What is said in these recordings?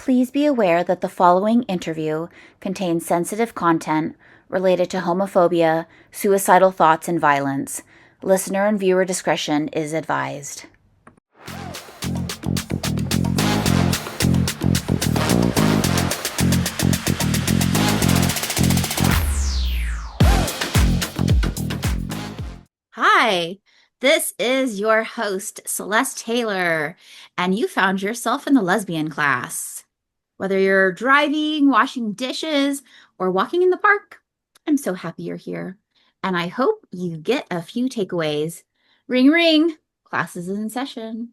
Please be aware that the following interview contains sensitive content related to homophobia, suicidal thoughts, and violence. Listener and viewer discretion is advised. Hi, this is your host, Celeste Taylor, and you found yourself in the lesbian class. Whether you're driving, washing dishes, or walking in the park, I'm so happy you're here, and I hope you get a few takeaways. Ring, ring, class is in session.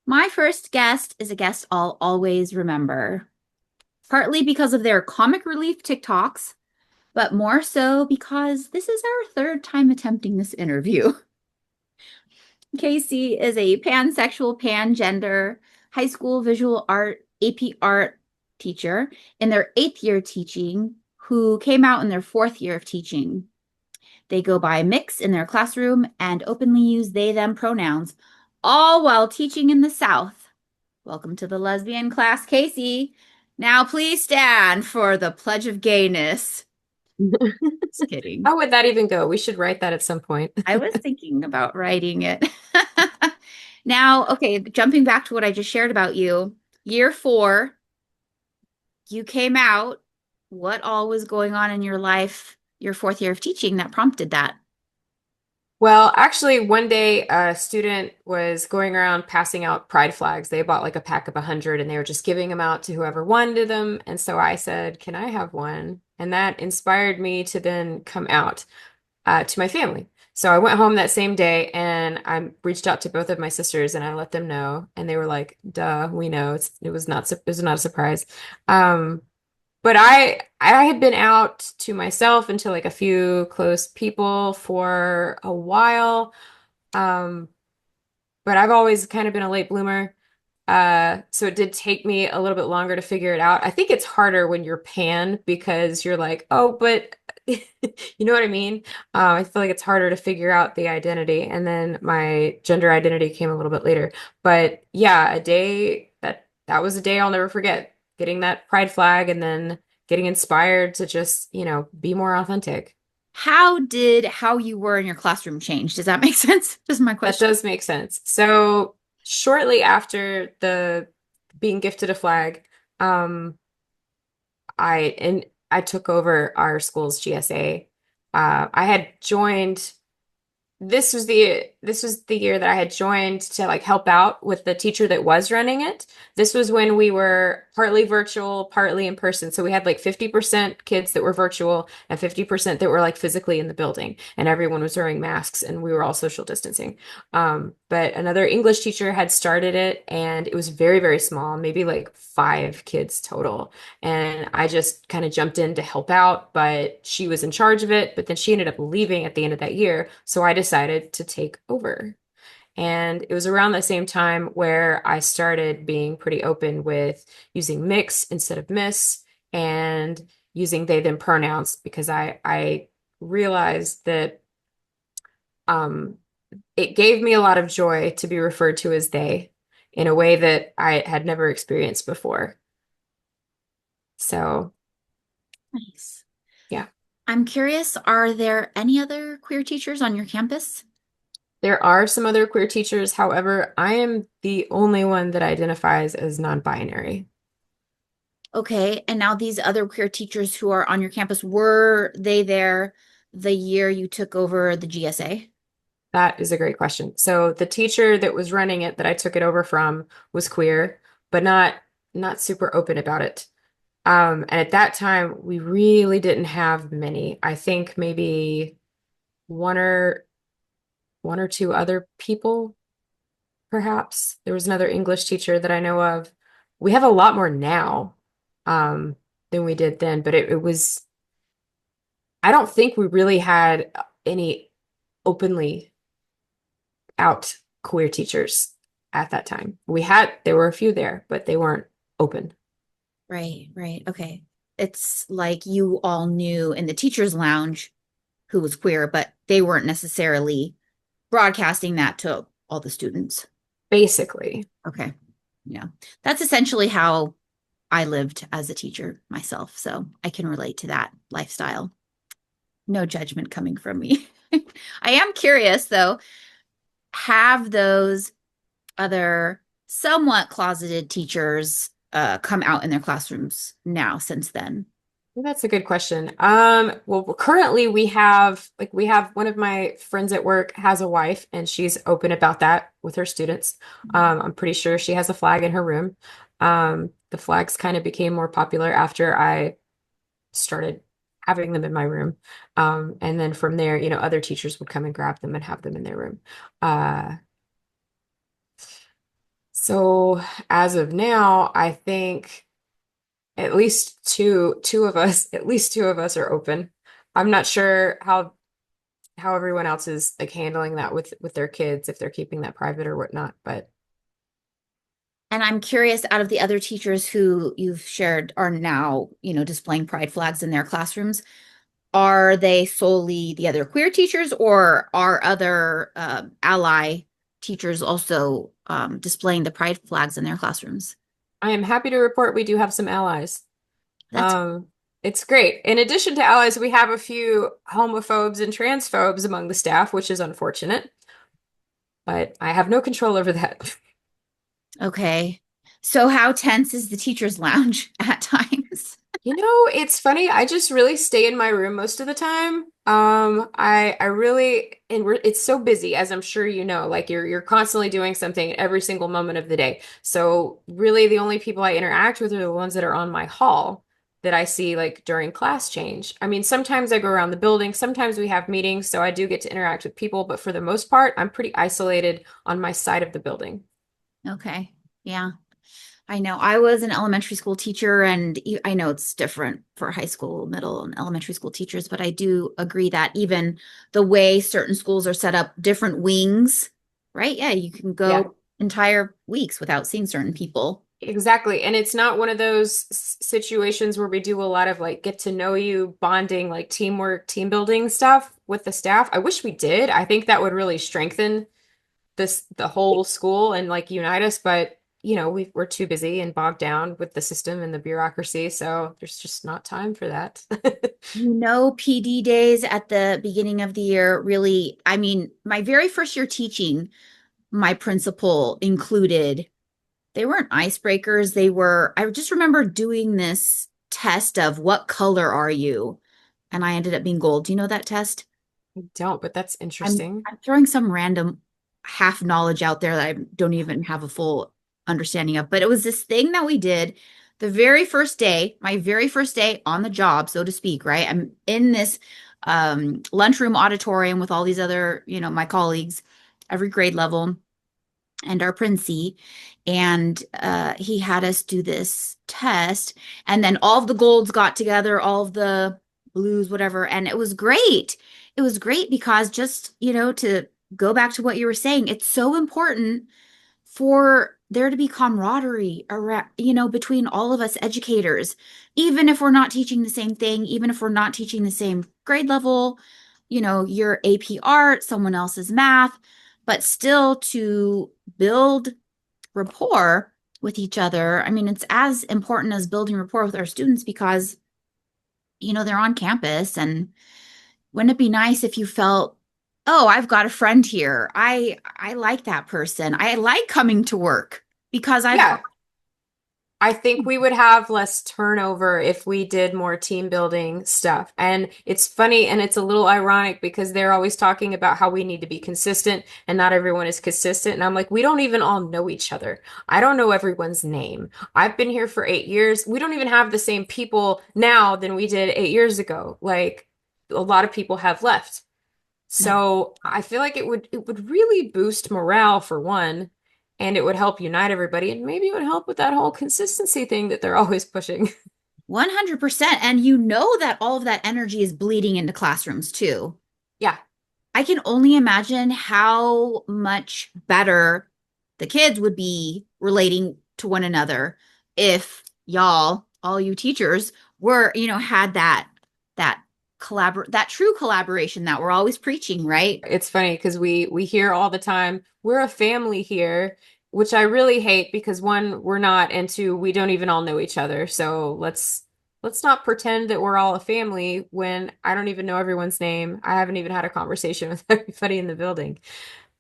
My first guest is a guest I'll always remember, partly because of their comic relief TikToks, but more so because this is our third time attempting this interview. Casey is a pansexual, pangender, high school visual art, AP art teacher in their 8th year teaching who came out in their 4th year of teaching. They go by mix in their classroom and openly use they, them pronouns, all while teaching in the South. Welcome to the lesbian class, Casey. Now please stand for the Pledge of Gayness. Just kidding. How would that even go? We should write that at some point. I was thinking about writing it. Now, okay, jumping back to what I just shared about you, year 4, you came out. What all was going on in your life, your 4th year of teaching that prompted that? Well, actually, one day a student was going around passing out pride flags. They bought like a pack of 100 and they were just giving them out to whoever wanted them. And so I said, "Can I have one?" And that inspired me to then come out to my family. So I went home that same day and I reached out to both of my sisters and I let them know. And they were like, "Duh, we know." It was not a surprise. Um, But I had been out to myself and to like a few close people for a while. Um, but I've always kind of been a late bloomer. So it did take me a little bit longer to figure it out. I think it's harder when you're pan because you're like, oh, but you know what I mean? I feel like it's harder to figure out the identity. And then my gender identity came a little bit later. But yeah, that was a day I'll never forget. Getting that pride flag and then getting inspired to just, be more authentic. How did how you were in your classroom change? Does that make sense? Just my That question. does make sense. So shortly after the being gifted a flag, um, I took over our school's GSA. I had joined this was the year that I had joined to like help out with the teacher that was running it. This was when we were partly virtual, partly in person. So we had like 50% kids that were virtual and 50% that were like physically in the building, and everyone was wearing masks and we were all social distancing. But another English teacher had started it and it was very, very small, maybe like 5 kids total. And I just kind of jumped in to help out, but she was in charge of it. But then she ended up leaving at the end of that year. So I decided to take over. And it was around the same time where I started being pretty open with using mix instead of miss and using they them pronouns because I realized that um, it gave me a lot of joy to be referred to as they in a way that I had never experienced before. So, Nice. yeah. I'm curious, are there any other queer teachers on your campus? There are some other queer teachers. However, I am the only one that identifies as non-binary. Okay, and now these other queer teachers who are on your campus, were they there the year you took over the GSA? That is a great question. So the teacher that was running it that I took it over from was queer, but not super open about it. And at that time, we really didn't have many. I think maybe one or one or two other people, perhaps. There was another English teacher that I know of. We have a lot more now, than we did then, but it was, I don't think we really had any openly out queer teachers at that time. There were a few there, but they weren't open. Right, right. Okay. It's like you all knew in the teachers' lounge who was queer, but they weren't necessarily broadcasting that to all the students. Basically. Okay. Yeah. That's essentially how I lived as a teacher myself, so I can relate to that lifestyle. No judgment coming from me. I am curious though, have those other somewhat closeted teachers come out in their classrooms now since then? Well, that's a good question. Well, currently we have one of my friends at work has a wife and she's open about that with her students. I'm pretty sure she has a flag in her room. The flags kind of became more popular after I started having them in my room. And then from there, other teachers would come and grab them and have them in their room. Uh, so as of now, I think at least two of us are open. I'm not sure how everyone else is like handling that with their kids, if they're keeping that private or whatnot. But And I'm curious, out of the other teachers who you've shared are now, displaying pride flags in their classrooms, are they solely the other queer teachers, or are other ally teachers also displaying the pride flags in their classrooms? I am happy to report we do have some allies. That's Um, it's great. In addition to allies, we have a few homophobes and transphobes among the staff, which is unfortunate, but I have no control over that. okay. So how tense is the teachers' lounge at times? It's funny. I just really stay in my room most of the time. I really, and it's so busy, as I'm sure you know, like you're constantly doing something every single moment of the day. So really, the only people I interact with are the ones that are on my hall that I see like during class change. I mean, sometimes I go around the building, sometimes we have meetings, so I do get to interact with people, but for the most part, I'm pretty isolated on my side of the building. Okay. Yeah. I know I was an elementary school teacher, and I know it's different for high school, middle, and elementary school teachers, but I do agree that even the way certain schools are set up, different wings, right? Yeah, you can Yeah. go entire weeks without seeing certain people. Exactly. And it's not one of those situations where we do a lot of like get to know you, bonding, like teamwork, team building stuff with the staff. I wish we did. I think that would really strengthen the whole school and like unite us, but we're too busy and bogged down with the system and the bureaucracy, so there's just not time for that. PD days at the beginning of the year really, I mean, my very first year teaching, my principal included, they weren't icebreakers. I just remember doing this test of what color are you? And I ended up being gold. Do you know that test? I don't, but that's I'm interesting. I'm throwing some random half knowledge out there that I don't even have a full understanding of. But it was this thing that we did the very first day, my very first day on the job, so to speak, right? I'm in this lunchroom auditorium with all these other, my colleagues, every grade level and our Princey. And he had us do this test. And then all of the golds got together, all of the blues, whatever. And it was great. It was great because just, to go back to what you were saying, it's so important for there to be camaraderie around, between all of us educators, even if we're not teaching the same thing, even if we're not teaching the same grade level, your AP art, someone else's math, but still to build rapport with each other. I mean, it's as important as building rapport with our students because, they're on campus. And wouldn't it be nice if you felt, oh, I've got a friend here. I like that person. I like coming to work because I've got. Yeah, I think we would have less turnover if we did more team building stuff. And it's funny and it's a little ironic because they're always talking about how we need to be consistent and not everyone is consistent. And I'm like, we don't even all know each other. I don't know everyone's name. I've been here for 8 years. We don't even have the same people now than we did 8 years ago. Like a lot of people have left. No. So I feel like it would really boost morale for one, and it would help unite everybody, and maybe it would help with that whole consistency thing that they're always pushing. 100%. And you know that all of that energy is bleeding into classrooms too. Yeah, I can only imagine how much better the kids would be relating to one another if y'all, all you teachers, were, had that that true collaboration that we're always preaching, right? it's funny because we hear all the time, we're a family here. which I really hate because one, we're not, and two, we don't even all know each other. So let's not pretend that we're all a family when I don't even know everyone's name. I haven't even had a conversation with everybody in the building.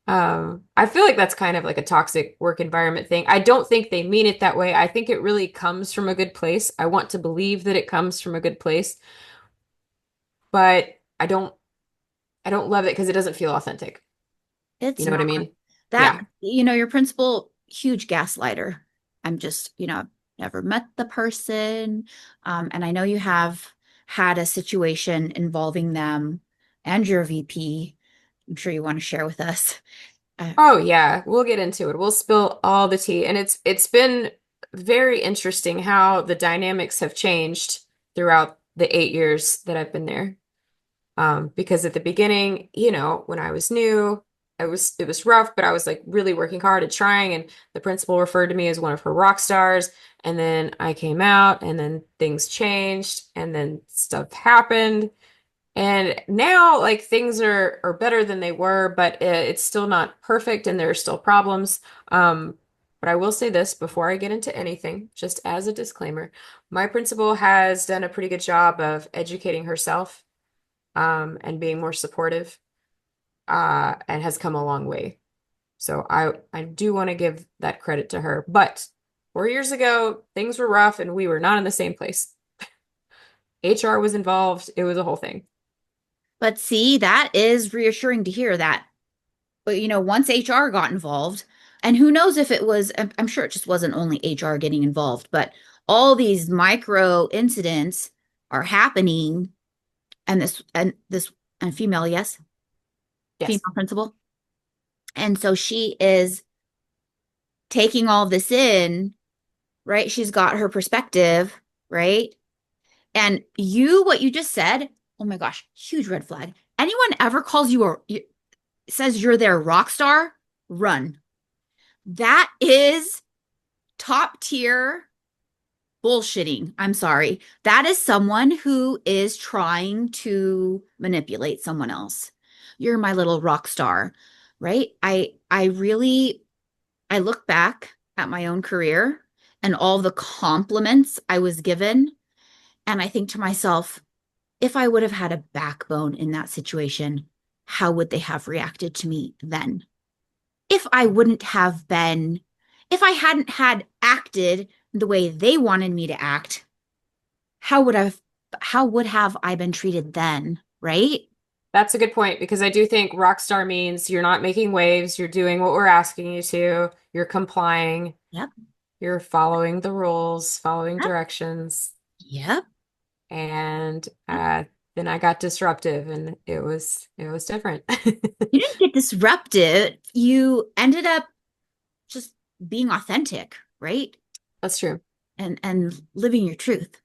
I feel like that's kind of like a toxic work environment thing. I don't think they mean it that way. I think it really comes from a good place. I want to believe that it comes from a good place, but I don't love it because it doesn't feel authentic. You It's know what not I mean? that, Yeah. your principal, huge gaslighter. I'm just, I've never met the person. And I know you have had a situation involving them and your VP. I'm sure you want to share with us. Uh, Oh yeah, we'll get into it. We'll spill all the tea. And it's been very interesting how the dynamics have changed throughout the 8 years that I've been there. Because at the beginning, when I was new, it was rough, but I was like really working hard and trying, and the principal referred to me as one of her rock stars. And then I came out, and then things changed, and then stuff happened. And now, like things are better than they were, but it's still not perfect, and there are still problems. But I will say this before I get into anything, just as a disclaimer, my principal has done a pretty good job of educating herself, and being more supportive, and has come a long way. So I do want to give that credit to her. But 4 years ago, things were rough, and we were not in the same place. HR was involved. It was a whole thing. but see, that is reassuring to hear that. But once HR got involved, and who knows if it was, I'm sure it just wasn't only HR getting involved, but all these micro incidents are happening, and female, yes, Yes, female principal. And so she is taking all this in, right? She's got her perspective, right? And what you just said, oh my gosh, huge red flag. Anyone ever calls you says you're their rock star, run. That is top tier bullshitting. I'm sorry. That is someone who is trying to manipulate someone else. You're my little rock star, right? I look back at my own career and all the compliments I was given, and I think to myself, if I would have had a backbone in that situation, how would they have reacted to me then? If I wouldn't have been, if I hadn't had acted the way they wanted me to act, how would I how would have I been treated then, right? that's a good point because I do think rock star means you're not making waves, you're doing what we're asking you to, you're complying, Yep. you're following the rules, following Yep. directions. Yep. And Yep. then I got disruptive, and it was different. You didn't get disrupted. You ended up just being authentic, right? That's true. And living your truth.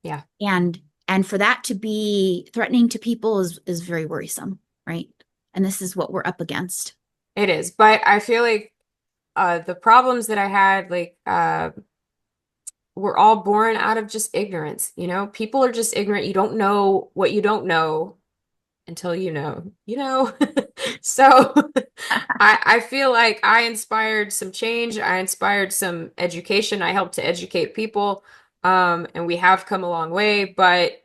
Yeah, And for that to be threatening to people is very worrisome, right? And this is what we're up against. it is. But I feel like the problems that I had, like, were all born out of just ignorance. People are just ignorant. You don't know what you don't know until you know. So I feel like I inspired some change. I inspired some education. I helped to educate people. And we have come a long way, but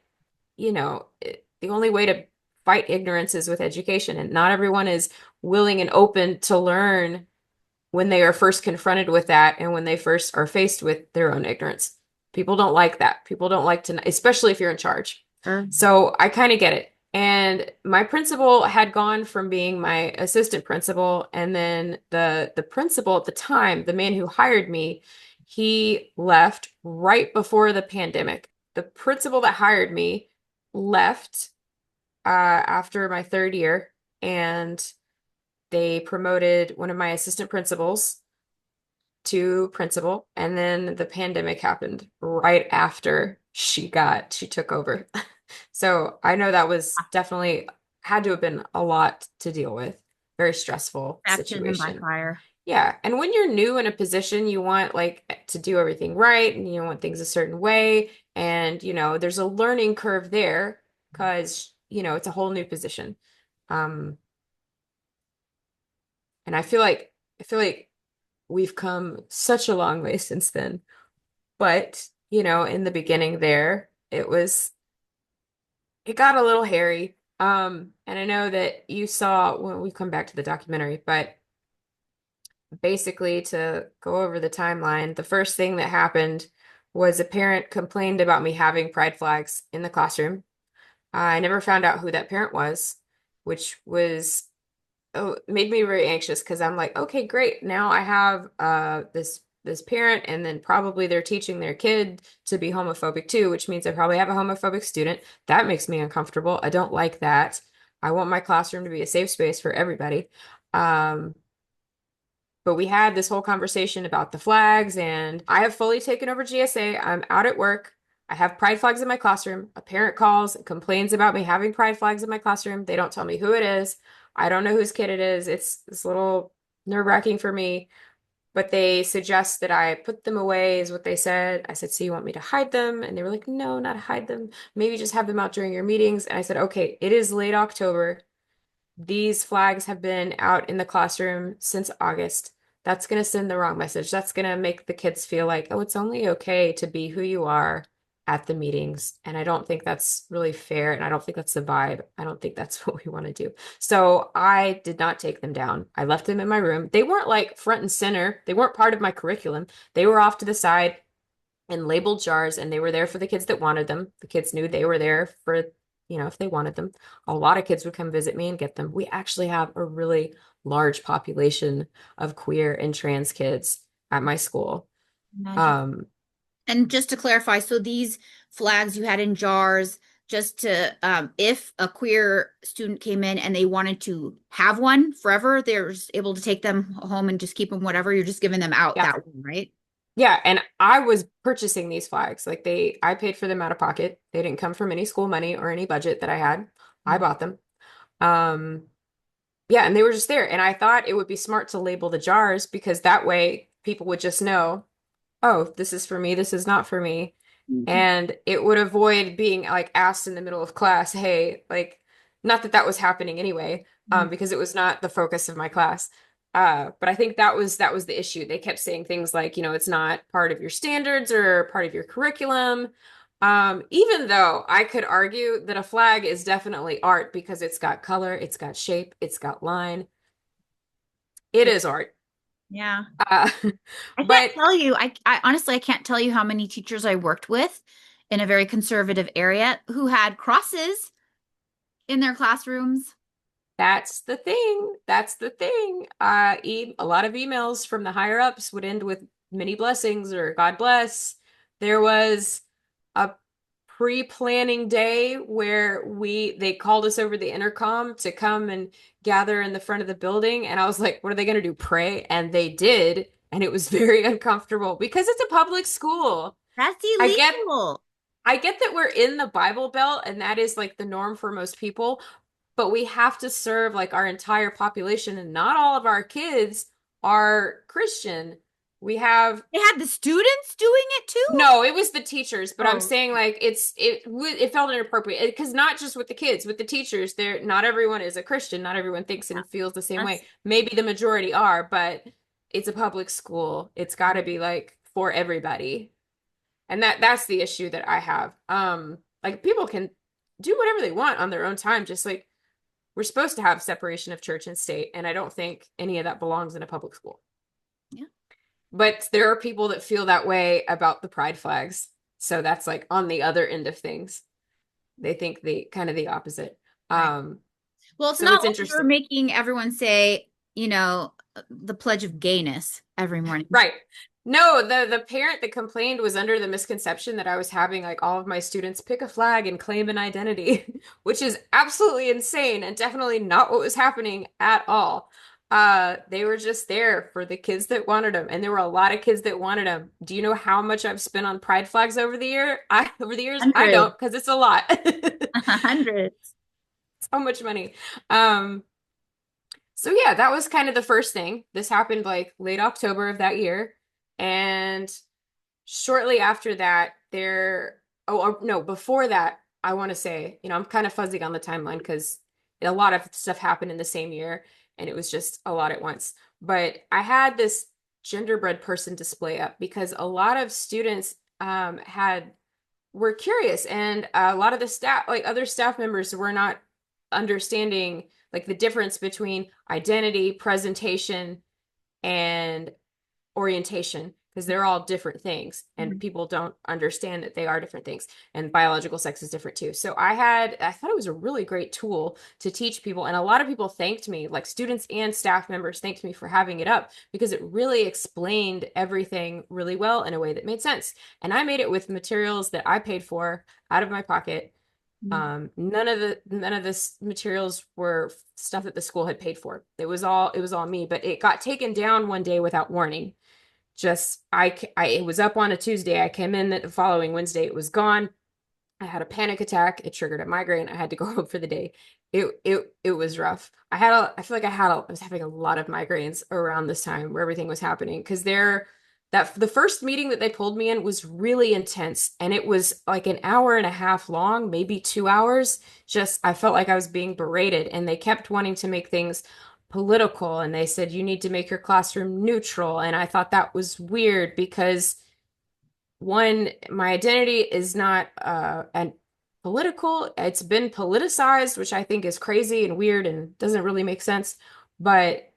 the only way to fight ignorance is with education, and not everyone is willing and open to learn when they are first confronted with that and when they first are faced with their own ignorance. People don't like that. People don't like to, especially if you're in charge. Sure. So I kind of get it. And my principal had gone from being my assistant principal, and then the principal at the time, the man who hired me, he left right before the pandemic. The principal that hired me left after my third year, and they promoted one of my assistant principals to principal, and then the pandemic happened right after she took over. So I know that was definitely had to have been a lot to deal with. Very stressful Baptism by situation. fire. Yeah, and when you're new in a position, you want like to do everything right, and you want things a certain way, and there's a learning curve there because it's a whole new position. Um, and I feel like we've come such a long way since then. But, in the beginning there, it got a little hairy. And I know that you saw when we come back to the documentary, but basically to go over the timeline, the first thing that happened was a parent complained about me having pride flags in the classroom. I never found out who that parent was, which was made me very anxious because I'm like, okay, great. Now I have this parent, and then probably they're teaching their kid to be homophobic too, which means I probably have a homophobic student. That makes me uncomfortable. I don't like that. I want my classroom to be a safe space for everybody. Um, but we had this whole conversation about the flags, and I have fully taken over GSA. I'm out at work. I have pride flags in my classroom. A parent calls and complains about me having pride flags in my classroom. They don't tell me who it is. I don't know whose kid it is. It's a little nerve-wracking for me, but they suggest that I put them away, is what they said. I said, so you want me to hide them? And they were like, no, not hide them. Maybe just have them out during your meetings. And I said, okay, it is late October. These flags have been out in the classroom since August. That's going to send the wrong message. That's going to make the kids feel like, oh, it's only okay to be who you are at the meetings. And I don't think that's really fair. And I don't think that's the vibe. I don't think that's what we want to do. So I did not take them down. I left them in my room. They weren't like front and center. They weren't part of my curriculum. They were off to the side in labeled jars, and they were there for the kids that wanted them. The kids knew they were there for, if they wanted them. A lot of kids would come visit me and get them. We actually have a really large population of queer and trans kids at my school. Imagine. Um, And just to clarify, so these flags you had in jars, just to if a queer student came in and they wanted to have one forever, they're just able to take them home and just keep them whatever. You're just giving them out yeah. that one, right? Yeah, and I was purchasing these flags. Like I paid for them out of pocket. They didn't come from any school money or any budget that I had. I Mhm. bought them. Um, yeah, and they were just there. And I thought it would be smart to label the jars because that way people would just know, oh, this is for me, this is not for me. Mhm. And it would avoid being like asked in the middle of class, hey, like, not that that was happening anyway, Mhm. because it was not the focus of my class. But I think that was the issue. They kept saying things like, it's not part of your standards or part of your curriculum. Even though I could argue that a flag is definitely art because it's got color, it's got shape, it's got line. It Yeah. is art. Yeah. Uh, I can't but tell you. I honestly I can't tell you how many teachers I worked with in a very conservative area who had crosses in their classrooms. that's the thing. That's the thing. A lot of emails from the higher ups would end with many blessings or God bless. There was a pre-planning day where they called us over the intercom to come and gather in the front of the building, and I was like, what are they going to do? Pray? And they did, and it was very uncomfortable because it's a public school. That's I get illegal. I get that we're in the Bible Belt and that is like the norm for most people, but we have to serve like our entire population, and not all of our kids are Christian. We have They had the students doing it too? no, it was the teachers, but I'm Oh, saying like it felt inappropriate because not just with the kids, with the teachers, they're not everyone is a Christian, not everyone thinks yeah. and feels the same That's way. Maybe the majority are, but it's a public school. It's got to be like for everybody. And that's the issue that I have. Like people can do whatever they want on their own time, just like we're supposed to have separation of church and state, and I don't think any of that belongs in a public school. yeah, But there are people that feel that way about the pride flags. So that's like on the other end of things. They think the kind of the opposite. right. Um, Well, it's so not it's like you're interesting. making everyone say, the pledge of gayness every morning. Right. No, the parent that complained was under the misconception that I was having like all of my students pick a flag and claim an identity, which is absolutely insane and definitely not what was happening at all. They were just there for the kids that wanted them, and there were a lot of kids that wanted them. Do you know how much I've spent on pride flags over the years? I Hundreds. don't, because it's a lot. Hundreds. So much money. Um, So yeah, that was kind of the first thing. This happened like late October of that year. And shortly after that, no, before that, I want to say, I'm kind of fuzzy on the timeline because a lot of stuff happened in the same year and it was just a lot at once. But I had this genderbread person display up because a lot of students had were curious, and a lot of the staff, like other staff members, were not understanding like the difference between identity, presentation, and orientation, because they're all different things and Mhm. people don't understand that they are different things, and biological sex is different too. So I thought it was a really great tool to teach people, and a lot of people thanked me, like students and staff members thanked me for having it up because it really explained everything really well in a way that made sense. And I made it with materials that I paid for out of my pocket. None of this materials were stuff that the school had paid for. It was all me, but it got taken down one day without warning. Just I it was up on a Tuesday. I came in the following Wednesday. It was gone. I had a panic attack. It triggered a migraine. I had to go home for the day. It was rough. I feel like I was having a lot of migraines around this time where everything was happening because that the first meeting that they pulled me in was really intense, and it was like an hour and a half long, maybe 2 hours. Just I felt like I was being berated, and they kept wanting to make things political, and they said you need to make your classroom neutral, and I thought that was weird because one, my identity is not and political. It's been politicized, which I think is crazy and weird and doesn't really make sense. But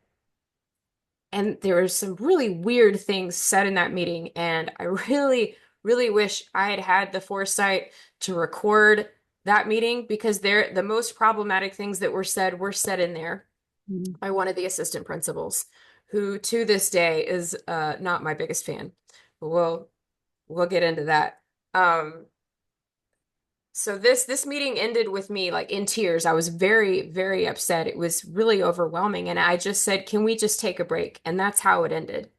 and there were some really weird things said in that meeting, and I really, really wish I had had the foresight to record that meeting because the most problematic things that were said in there Mhm. by one of the assistant principals, who to this day is not my biggest fan. But we'll get into that. Um, so this meeting ended with me like in tears. I was very, very upset. It was really overwhelming, and I just said, "Can we just take a break?" And that's how it ended.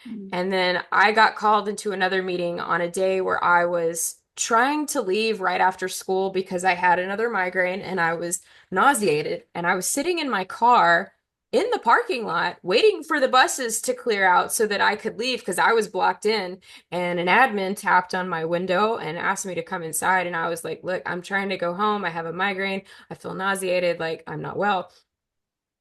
Mhm. And then I got called into another meeting on a day where I was trying to leave right after school because I had another migraine and I was nauseated. And I was sitting in my car in the parking lot waiting for the buses to clear out so that I could leave because I was blocked in. And an admin tapped on my window and asked me to come inside. And I was like, "Look, I'm trying to go home. I have a migraine. I feel nauseated. Like I'm not well."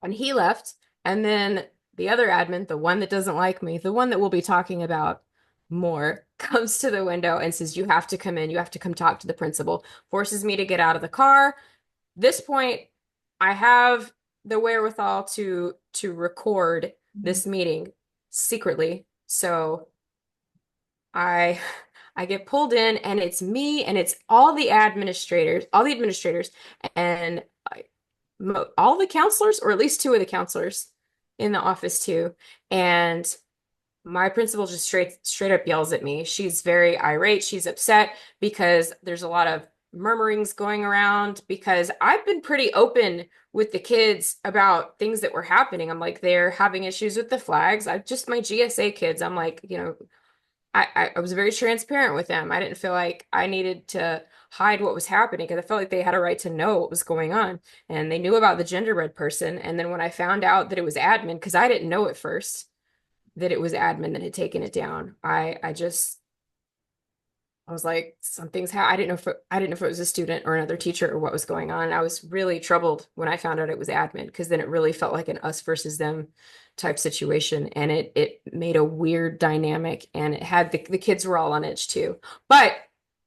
And he left. And then the other admin, the one that doesn't like me, the one that we'll be talking about more, comes to the window and says, "You have to come in. You have to come talk to the principal." Forces me to get out of the car. This point, I have the wherewithal to record Mhm. this meeting secretly. So I I get pulled in, and it's me and it's all the administrators, and all the counselors, or at least two of the counselors in the office too. And my principal just straight up yells at me. She's very irate. She's upset because there's a lot of murmurings going around because I've been pretty open with the kids about things that were happening. I'm like, they're having issues with the flags. I just my GSA kids, I'm like, I was very transparent with them. I didn't feel like I needed to hide what was happening because I felt like they had a right to know what was going on. And they knew about the genderbread person. And then when I found out that it was admin, because I didn't know at first that it was admin that had taken it down, I was like, something's I I didn't know if it was a student or another teacher or what was going on. I was really troubled when I found out it was admin because then it really felt like an us versus them type situation, and it made a weird dynamic, and it had the kids were all on edge too. But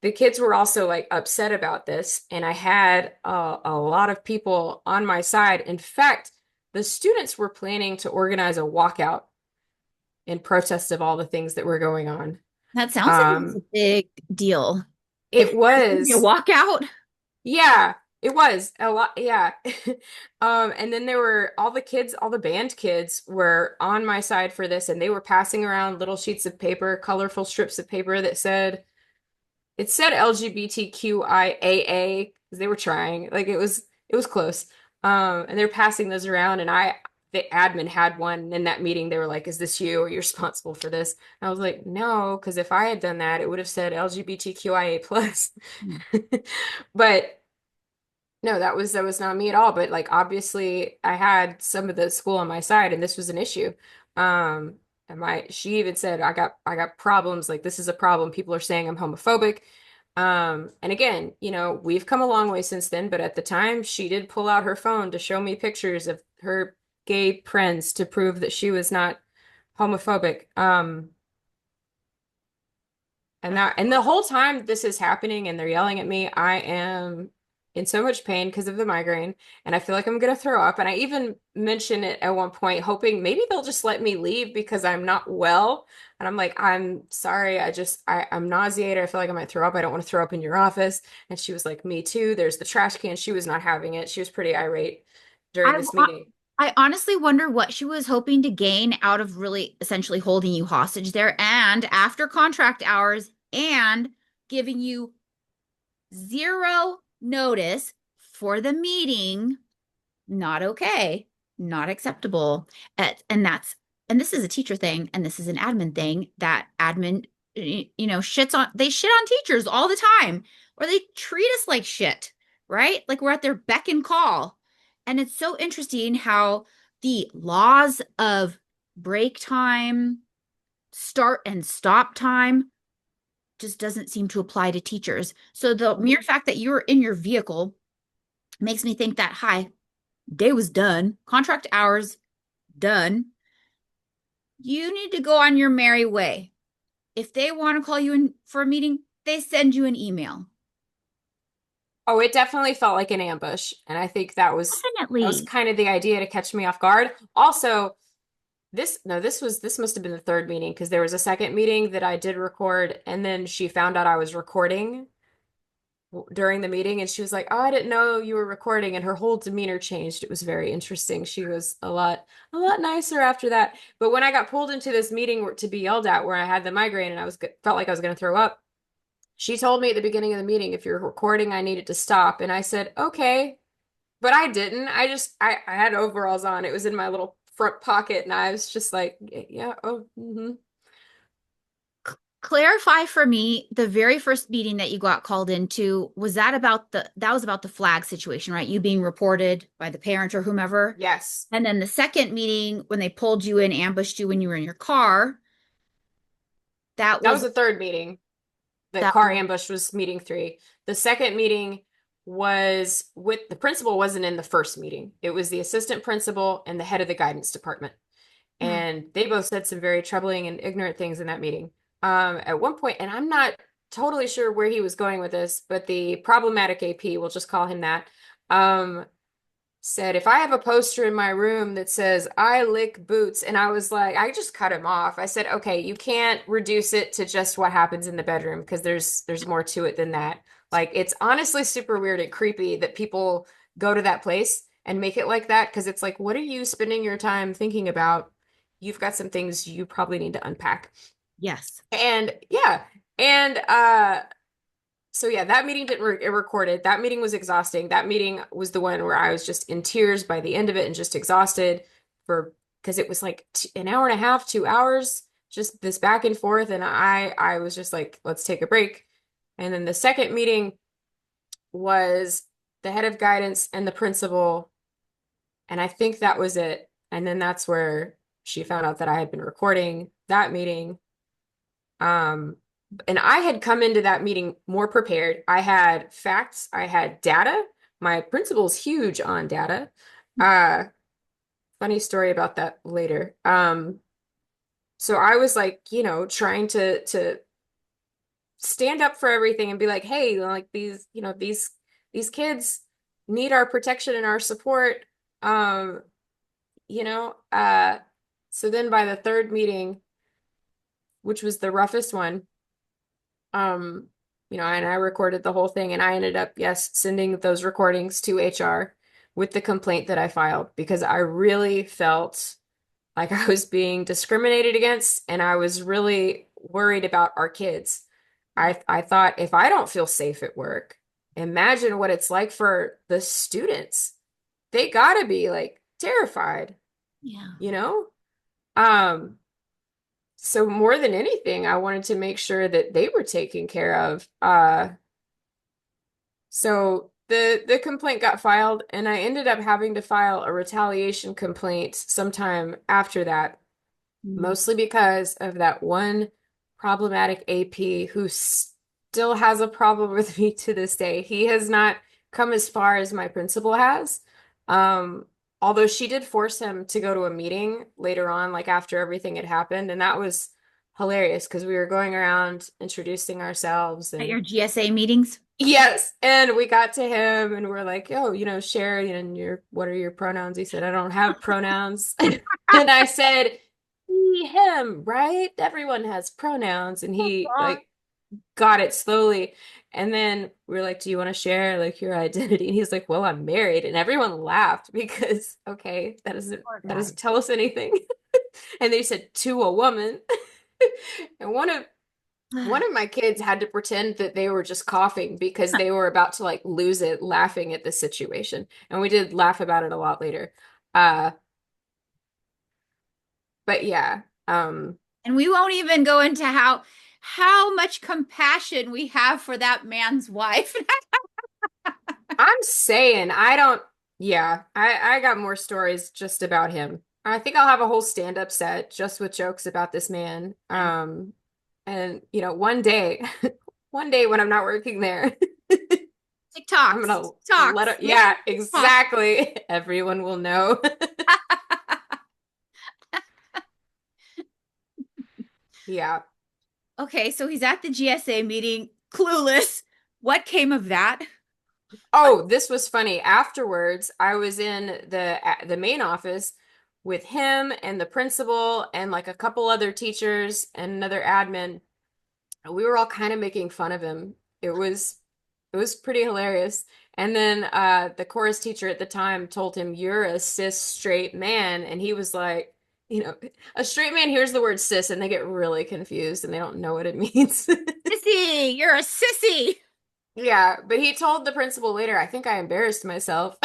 the kids were also like upset about this, and I had a lot of people on my side. In fact, the students were planning to organize a walkout in protest of all the things that were going on. That sounds like it's a Um, big deal. If it there's gonna be a was. walkout. Yeah, it was a lot. Yeah. And then there were all the kids, all the band kids were on my side for this, and they were passing around little sheets of paper, colorful strips of paper that it said LGBTQIAA because they were trying. Like it was close. And they're passing those around, and the admin had one in that meeting. They were like, "Is this you? Are you responsible for this?" And I was like, "No, because if I had done that, it would have said LGBTQIA plus." Mhm. But no, that was not me at all. But like obviously I had some of the school on my side, and this was an issue. And my she even said, I got problems, like this is a problem. People are saying I'm homophobic. And again, we've come a long way since then, but at the time she did pull out her phone to show me pictures of her gay friends to prove that she was not homophobic. And the whole time this is happening and they're yelling at me, I am in so much pain because of the migraine, and I feel like I'm gonna throw up. And I even mention it at one point, hoping maybe they'll just let me leave because I'm not well. And I'm like, I'm sorry, I'm nauseated. I feel like I might throw up. I don't want to throw up in your office. And she was like, me too. There's the trash can. She was not having it. She was pretty irate during I this meeting. I honestly wonder what she was hoping to gain out of really essentially holding you hostage there and after contract hours and giving you zero notice for the meeting. Not okay, not acceptable. And this is a teacher thing and this is an admin thing that admin shits on they shit on teachers all the time or they treat us like shit, right? Like we're at their beck and call. And it's so interesting how the laws of break time, start and stop time just doesn't seem to apply to teachers. So the mere fact that you're in your vehicle makes me think that, hi, day was done, contract hours done. You need to go on your merry way. If they want to call you in for a meeting, they send you an email. Oh, it definitely felt like an ambush, and I think that was Definitely. kind of the idea to catch me off guard. Also, this must have been the third meeting because there was a second meeting that I did record, and then she found out I was recording during the meeting, and she was like, "Oh, I didn't know you were recording," and her whole demeanor changed. It was very interesting. She was a lot nicer after that. But when I got pulled into this meeting to be yelled at, where I had the migraine and felt like I was going to throw up, she told me at the beginning of the meeting, if you're recording, I needed to stop. And I said, okay. But I didn't. I had overalls on. It was in my little front pocket. And I was just like, yeah, oh, Clarify for me the very first meeting that you got called into, was that about that was about the flag situation, right? You being reported by the parent or whomever. yes. And then the second meeting when they pulled you in, ambushed you when you were in your car, that That was was the third meeting. The that car ambush was meeting three. The second meeting the principal wasn't in the first meeting. It was the assistant principal and the head of the guidance department. hmm, And they both said some very troubling and ignorant things in that meeting. At one point, and I'm not totally sure where he was going with this, but the problematic AP, we'll just call him that, um, said, if I have a poster in my room that says, I lick boots, and I was like, I just cut him off. I said, okay, you can't reduce it to just what happens in the bedroom because there's more to it than that. Like, it's honestly super weird and creepy that people go to that place and make it like that because it's like, what are you spending your time thinking about? You've got some things you probably need to unpack. yes. And yeah, and so yeah, that meeting didn't re it recorded. That meeting was exhausting. That meeting was the one where I was just in tears by the end of it and just exhausted for because it was like an hour and a half, 2 hours, just this back and forth. And I was just like, let's take a break. And then the second meeting was the head of guidance and the principal. And I think that was it. And then that's where she found out that I had been recording that meeting. Um, and I had come into that meeting more prepared. I had facts, I had data. My principal's huge on data. Uh, Funny story about that later. So I was like, trying to stand up for everything and be like, hey, like these kids need our protection and our support. Um, you know, uh, so then by the third meeting, which was the roughest one, Um, and I recorded the whole thing and I ended up, yes, sending those recordings to HR with the complaint that I filed because I really felt like I was being discriminated against and I was really worried about our kids. I thought if I don't feel safe at work, imagine what it's like for the students. They gotta be like terrified, Yeah. you know? Um, so more than anything, I wanted to make sure that they were taken care of. So the complaint got filed, and I ended up having to file a retaliation complaint sometime after that, Mm. mostly because of that one problematic AP who still has a problem with me to this day. He has not come as far as my principal has. Um, Although she did force him to go to a meeting later on, like after everything had happened, and that was hilarious because we were going around introducing ourselves At and your GSA meetings? yes, and we got to him and we're like, "Oh, share, what are your pronouns?" He said, "I don't have pronouns." And I said, "He, him, right? Everyone has pronouns." And he like got it slowly. And then we are like, "Do you want to share like your identity?" And he's like, "Well, I'm married." And everyone laughed because, okay, Poor that guy. doesn't tell us anything. And they said to a woman. And one of my kids had to pretend that they were just coughing because they were about to like lose it laughing at the situation. And we did laugh about it a lot later. Uh, but yeah. And we won't even go into how much compassion we have for that man's wife. I'm saying I don't, yeah, I got more stories just about him. I think I'll have a whole stand-up set just with jokes about this man. And one day, one day when I'm not working there, I'm TikToks, gonna let TikToks, it, making yeah, TikToks. exactly. Everyone will know. Yeah. Okay, so he's at the GSA meeting, clueless. What came of that? Oh, this was funny. Afterwards, I was in the main office with him and the principal and like a couple other teachers and another admin. We were all kind of making fun of him. It was pretty hilarious. And then the chorus teacher at the time told him, "You're a cis straight man," and he was like, a straight man hears the word cis and they get really confused and they don't know what it means. Sissy, you're a sissy. Yeah, but he told the principal later, "I think I embarrassed myself."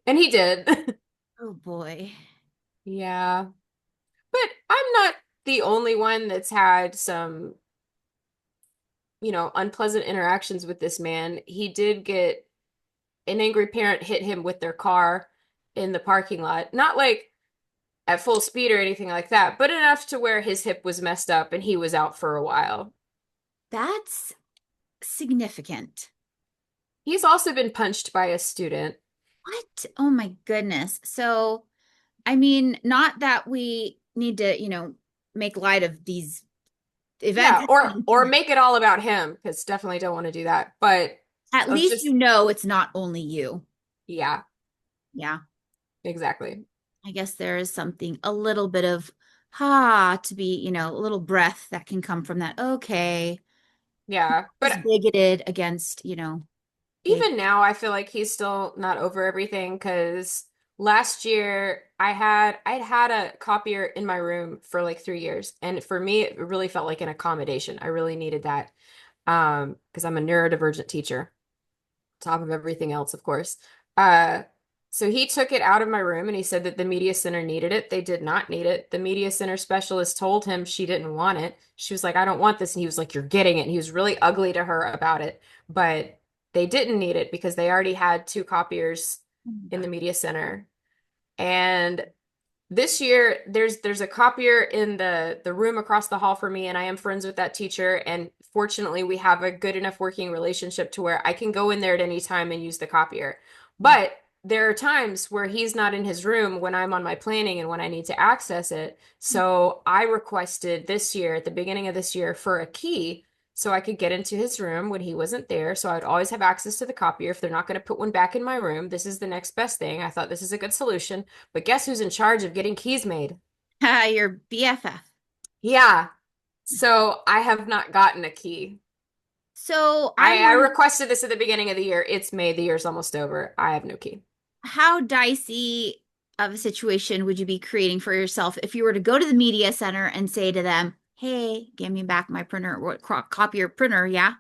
And he did. Oh boy. Yeah. But I'm not the only one that's had some, unpleasant interactions with this man. He did get an angry parent hit him with their car in the parking lot. Not like at full speed or anything like that, but enough to where his hip was messed up and he was out for a while. That's significant. He's also been punched by a student. What? Oh my goodness. So, I mean, not that we need to, make light of these events. Yeah, or make it all about him, because definitely don't want to do that. But At of least just, you know it's not only you. yeah, Yeah. exactly. I guess there is something, a little bit of, ha, to be, a little breath that can come from that. Okay. Yeah. Is But bigoted against, gay. even now, I feel like he's still not over everything because last year I'd had a copier in my room for like 3 years. And for me, it really felt like an accommodation. I really needed that. Because I'm a neurodivergent teacher, top of everything else, of course. Uh, so he took it out of my room and he said that the media center needed it. They did not need it. The media center specialist told him she didn't want it. She was like, "I don't want this." And he was like, "You're getting it." And he was really ugly to her about it. But they didn't need it because they already had two copiers Oh my in God. the media center. And this year there's a copier in the room across the hall for me, and I am friends with that teacher, and fortunately we have a good enough working relationship to where I can go in there at any time and use the copier. Yeah. But there are times where he's not in his room when I'm on my planning and when I need to access it. So I requested this year, at the beginning of this year, for a key so I could get into his room when he wasn't there. So I would always have access to the copier. If they're not going to put one back in my room, this is the next best thing. I thought this is a good solution. But guess who's in charge of getting keys made? Your BFF. Yeah. So I have not gotten a key. So I'm I wondering, requested this at the beginning of the year. It's May. The year's almost over. I have no key. how dicey of a situation would you be creating for yourself if you were to go to the media center and say to them, "Hey, give me back my printer, what copier printer, yeah?"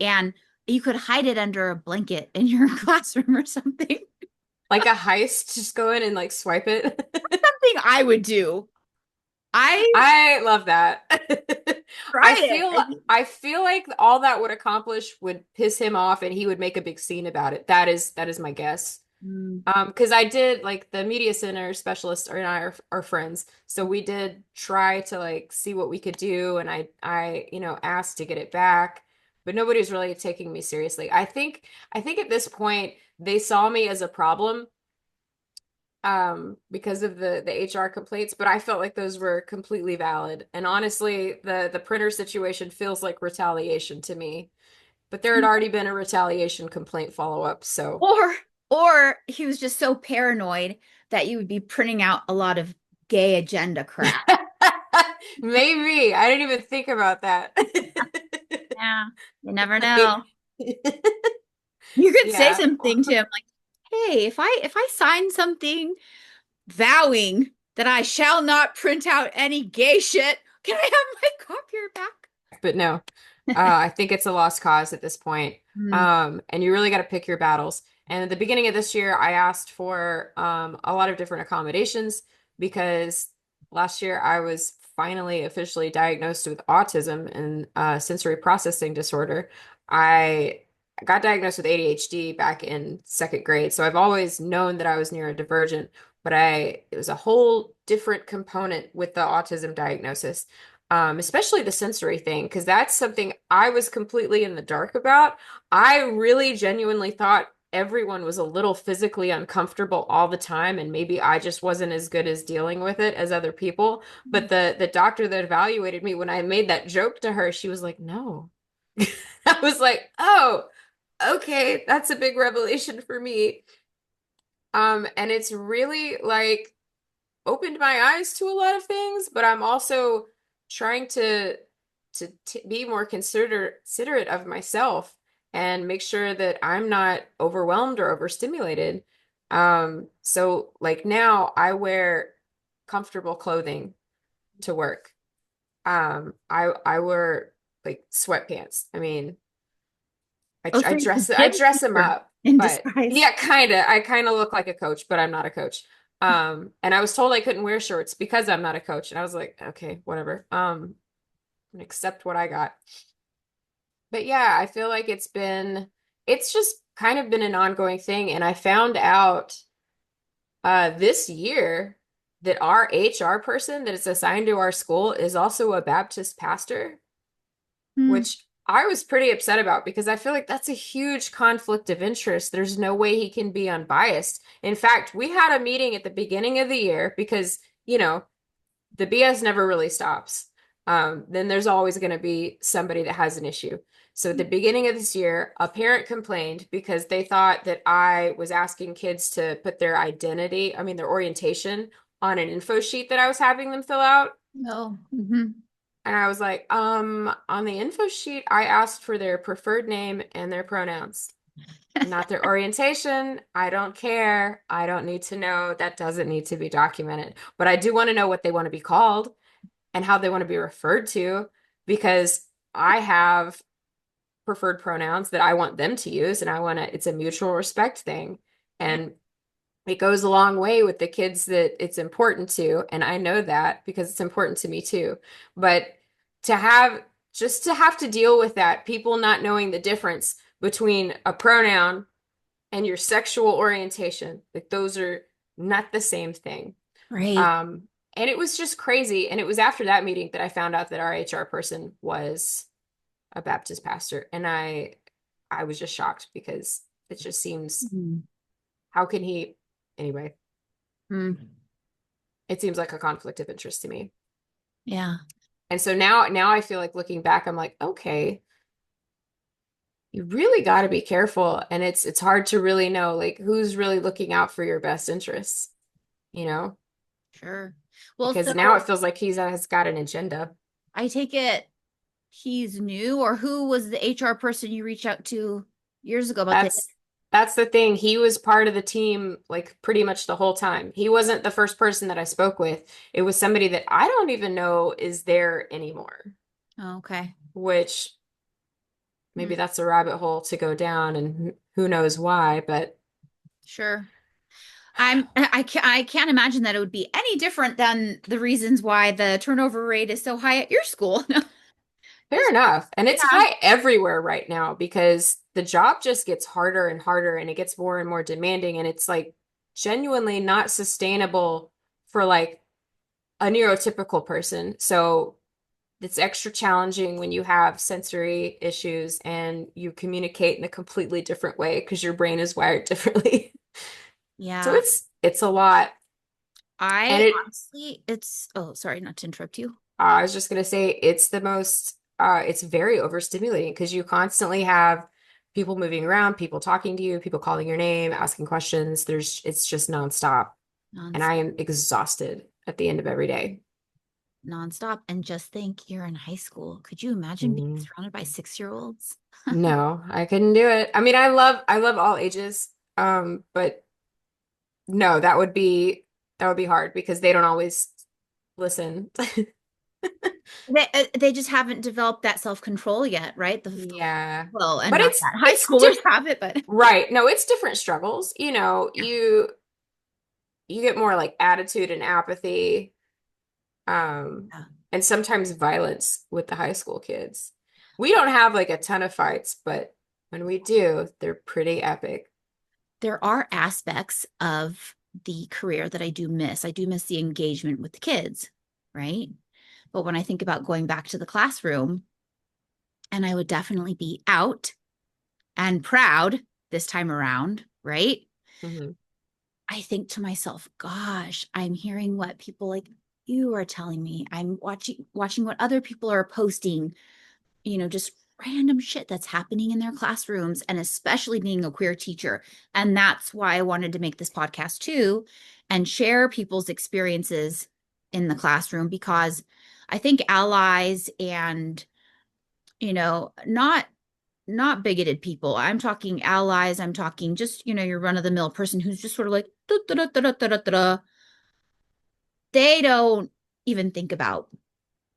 And you could hide it under a blanket in your classroom or something. Like a heist, just go in and like swipe it. Something I would do. I I love that. I try feel it. I feel like all that would accomplish would piss him off and he would make a big scene about it. That is my guess. Mm. Because I did like the media center specialist and I are friends. So we did try to like see what we could do and I asked to get it back, but nobody was really taking me seriously. I think at this point they saw me as a problem because of the HR complaints, but I felt like those were completely valid. And honestly, the printer situation feels like retaliation to me. But there had already been a retaliation complaint follow-up, so Or or he was just so paranoid that you would be printing out a lot of gay agenda crap. maybe. I didn't even think about that. Yeah, you never Like, know. You could say yeah. something to him like, "Hey, if I sign something vowing that I shall not print out any gay shit, can I have my copier back?" But no, I think it's a lost cause at this point. Hmm. And you really got to pick your battles. And at the beginning of this year, I asked for a lot of different accommodations because last year I was finally officially diagnosed with autism and sensory processing disorder. I got diagnosed with ADHD back in second grade, so I've always known that I was neurodivergent, but it was a whole different component with the autism diagnosis, especially the sensory thing, because that's something I was completely in the dark about. I really genuinely thought everyone was a little physically uncomfortable all the time, and maybe I just wasn't as good as dealing with it as other people. But the doctor that evaluated me, when I made that joke to her, she was like, "No." I was like, "Oh, okay, that's a big revelation for me." And it's really like opened my eyes to a lot of things, but I'm also trying to be more considerate of myself and make sure that I'm not overwhelmed or overstimulated. So like now I wear comfortable clothing to work. I wear like sweatpants. I mean, Oh, so I you're the I gym dress them teacher up, in but disguise. yeah, kind of. I kind of look like a coach, but I'm not a coach. And I was told I couldn't wear shorts because I'm not a coach, and I was like, okay, whatever. Accept what I got. But yeah, I feel like it's just kind of been an ongoing thing, and I found out this year that our HR person that is assigned to our school is also a Baptist pastor, Hmm. which I was pretty upset about because I feel like that's a huge conflict of interest. There's no way he can be unbiased. In fact, we had a meeting at the beginning of the year because, the BS never really stops. Then there's always going to be somebody that has an issue. So at the beginning of this year, a parent complained because they thought that I was asking kids to put their identity, I mean, their orientation on an info sheet that I was having them fill out. No. Hmm. And I was like, on the info sheet, I asked for their preferred name and their pronouns, not their orientation. I don't care. I don't need to know. That doesn't need to be documented. But I do want to know what they want to be called and how they want to be referred to because I have preferred pronouns that I want them to use and it's a mutual respect thing. Yeah. And it goes a long way with the kids that it's important to, and I know that because it's important to me too. But to have just to have to deal with that, people not knowing the difference between a pronoun and your sexual orientation, like those are not the same thing. Right. Um, and it was just crazy. And it was after that meeting that I found out that our HR person was a Baptist pastor, and I was just shocked because it just seems Hmm. how can he anyway? Hmm. It seems like a conflict of interest to me. Yeah. And so now I feel like looking back, I'm like, okay, you really got to be careful. And it's hard to really know like who's really looking out for your best interests, you know? Sure. Well, Because now it so feels like he has got an agenda. I take it he's new, or who was the HR person you reached out to years ago about the That's that's the thing. He was part of the team like pretty much the whole time. He wasn't the first person that I spoke with. It was somebody that I don't even know is there anymore, Oh, okay. which Hmm. maybe that's a rabbit hole to go down and who knows why, but Sure. I can't imagine that it would be any different than the reasons why the turnover rate is so high at your school. fair Because enough. And it's yeah, high everywhere right now because the job just gets harder and harder and it gets more and more demanding. And it's like genuinely not sustainable for like a neurotypical person. So it's extra challenging when you have sensory issues and you communicate in a completely different way because your brain is wired differently. So yeah. It's a lot. And I it, honestly, it's, oh, sorry, not to interrupt you. I was just gonna say it's the most it's very overstimulating because you constantly have people moving around, people talking to you, people calling your name, asking questions. It's just nonstop. And I Nonstop, am exhausted at the end of every day. nonstop. And just think you're in high school. Could you imagine being Mm. surrounded by 6-year-olds? No, I couldn't do it. I mean, I love all ages. But no, that would be hard because they don't always listen. They just haven't developed that self-control yet, right? Yeah. Well, and But not that high it's schoolers have it, but right. No, it's different struggles. You know, yeah. you get more like attitude and apathy, um, Yeah. and sometimes violence with the high school kids. We don't have like a ton of fights, but when we do, they're pretty epic. There are aspects of the career that I do miss. I do miss the engagement with the kids, right? But when I think about going back to the classroom, and I would definitely be out and proud this time around, right? Hmm. I think to myself, gosh, I'm hearing what people like you are telling me. I'm watching what other people are posting, just random shit that's happening in their classrooms, and especially being a queer teacher. And that's why I wanted to make this podcast too and share people's experiences in the classroom, because I think allies and, not bigoted people. I'm talking allies. I'm talking just, your run of the mill person who's just sort of like, "Da, da, da, da, da, da, da, da." They don't even think about,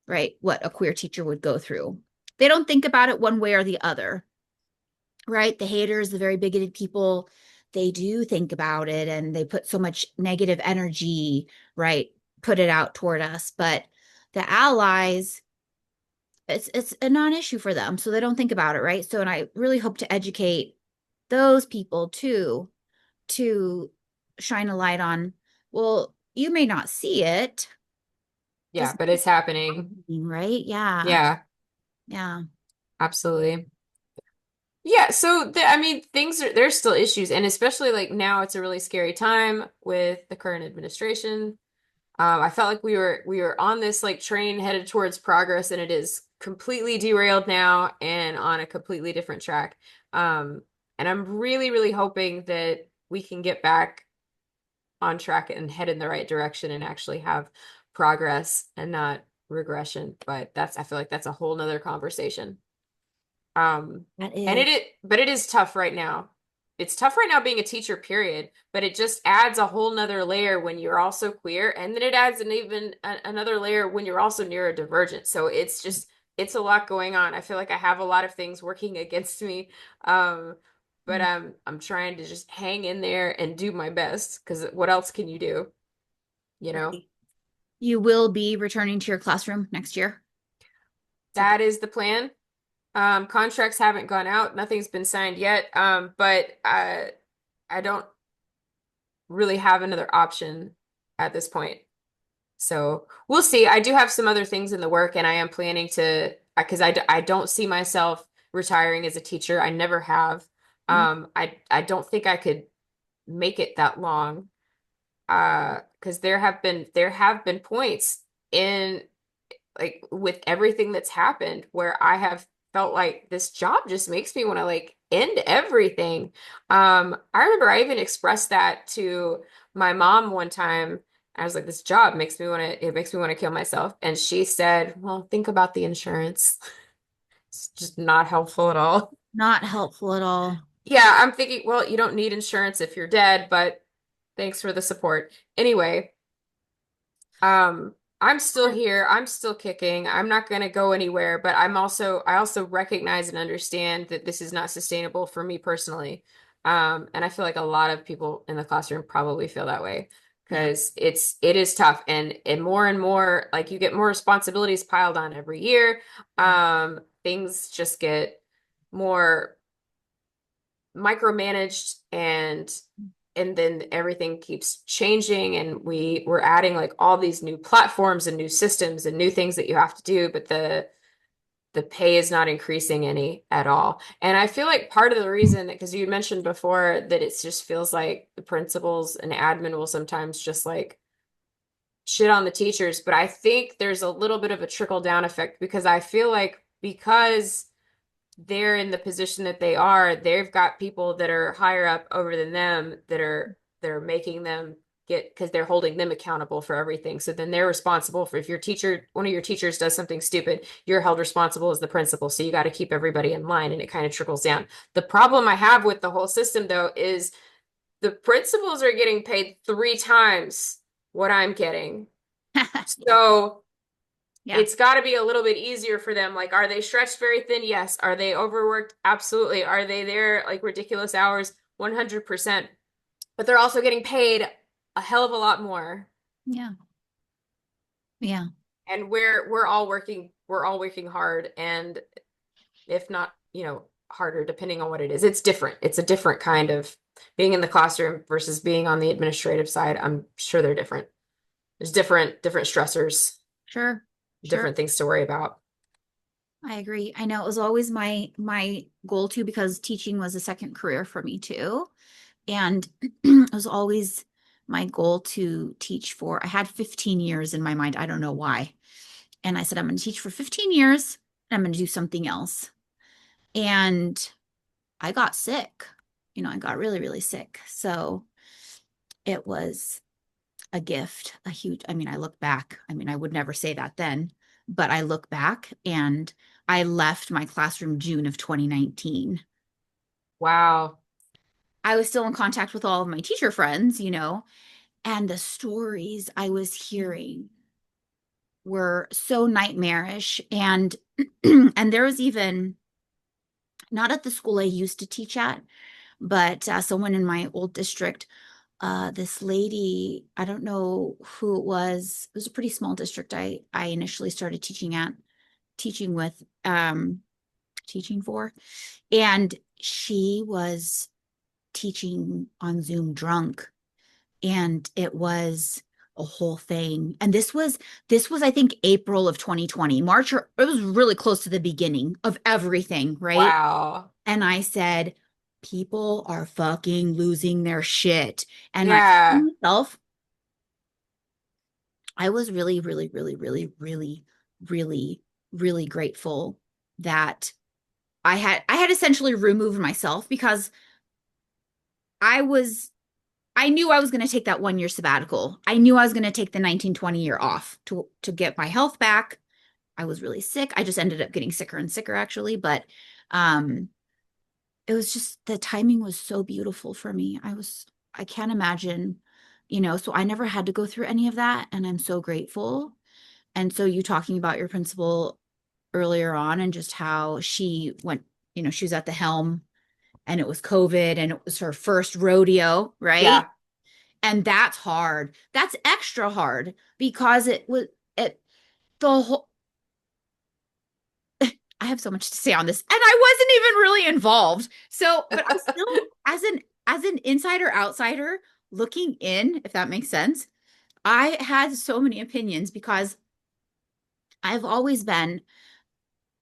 right, what a queer teacher would go through. They don't think about it one way or the other, right? The haters, the very bigoted people, they do think about it and they put so much negative energy, right? Put it out toward us. But the allies, it's a non-issue for them. So they don't think about it, right? So, and I really hope to educate those people too, to shine a light on, well, you may not see it. Yeah, Doesn't but it's happening. mean, right? Yeah. Yeah, Yeah. absolutely. Yeah, so I mean, there's still issues, and especially like now, it's a really scary time with the current administration. I felt like we were on this like train headed towards progress, and it is completely derailed now and on a completely different track. Um, and I'm really, really hoping that we can get back on track and head in the right direction and actually have progress and not regression. But I feel like that's a whole nother conversation. Um, That and is but it is tough right now. It's tough right now being a teacher, period, but it just adds a whole nother layer when you're also queer, and then it adds another layer when you're also neurodivergent. So it's a lot going on. I feel like I have a lot of things working against me. Um, but I'm trying to just hang in there and do my best because what else can you do, you know? right. You will be returning to your classroom next year. Is that That is the plan. Contracts haven't gone out. Nothing's been signed yet. But I don't really have another option at this point. So we'll see. I do have some other things in the work, and I am planning to, because I don't see myself retiring as a teacher. I never have. I don't think I could make it that long. Because there have been points in like with everything that's happened where I have felt like this job just makes me want to like end everything. I remember I even expressed that to my mom one time. I was like, this job makes me want to, it makes me want to kill myself. And she said, well, think about the insurance. It's just not helpful at all. not helpful at all? Yeah, I'm thinking, well, you don't need insurance if you're dead, but thanks for the support. Anyway, I'm still here. I'm still kicking. I'm not going to go anywhere, but I also recognize and understand that this is not sustainable for me personally. And I feel like a lot of people in the classroom probably feel that way Yeah. because it is tough and more like you get more responsibilities piled on every year. Yeah. Things just get more micromanaged and then everything keeps changing and we're adding like all these new platforms and new systems and new things that you have to do but the the pay is not increasing any at all. And I feel like part of the reason, because you mentioned before that it just feels like the principals and admin will sometimes just like shit on the teachers, but I think there's a little bit of a trickle down effect because I feel like because they're in the position that they are, they've got people that are higher up over than them that are making them get because they're holding them accountable for everything. So then they're responsible for if your teacher, one of your teachers does something stupid, you're held responsible as the principal. So you got to keep everybody in line and it kind of trickles down. The problem I have with the whole system though is the principals are getting paid 3 times what I'm getting. Yeah. So Yeah. it's got to be a little bit easier for them. Like, are they stretched very thin? Yes. Are they overworked? Absolutely. Are they there like ridiculous hours? 100%. But they're also getting paid a hell of a lot more. Yeah. Yeah. And we're all working hard and if not, harder depending on what it is. It's different. It's a different kind of being in the classroom versus being on the administrative side. I'm sure they're different. There's different stressors, Sure. Sure. different things to worry about. I agree. I know it was always my goal too, because teaching was a second career for me too. And it was always my goal to teach for, I had 15 years in my mind. I don't know why. And I said, I'm going to teach for 15 years and I'm going to do something else. And I got sick. I got really, really sick. So it was a gift, a huge, I look back. I would never say that then, but I look back and I left my classroom June of 2019. Wow. I was still in contact with all of my teacher friends, and the stories I was hearing were so nightmarish. And and there was even not at the school I used to teach at, but someone in my old district, this lady, I don't know who it was. It was a pretty small district I initially started teaching with, teaching for, and she was teaching on Zoom drunk, and it was a whole thing. And this was I think April of 2020, March, or it was really close to the beginning of everything, right? Wow. And I said, people are fucking losing their shit. And I Yeah. myself, I was really, really, really, really, really, really, really grateful that I had essentially removed myself because I was I knew I was going to take that 1 year sabbatical. I knew I was going to take the 1920 year off to get my health back. I was really sick. I just ended up getting sicker and sicker actually, but um it was just the timing was so beautiful for me. I can't imagine, so I never had to go through any of that and I'm so grateful. And so you talking about your principal earlier on and just how she went, she was at the helm and it was COVID and it was her first rodeo, right? Yeah. And that's hard. That's extra hard because the whole, I have so much to say on this and I wasn't even really involved. So, but I still, as an insider outsider looking in, if that makes sense, I had so many opinions because I've always been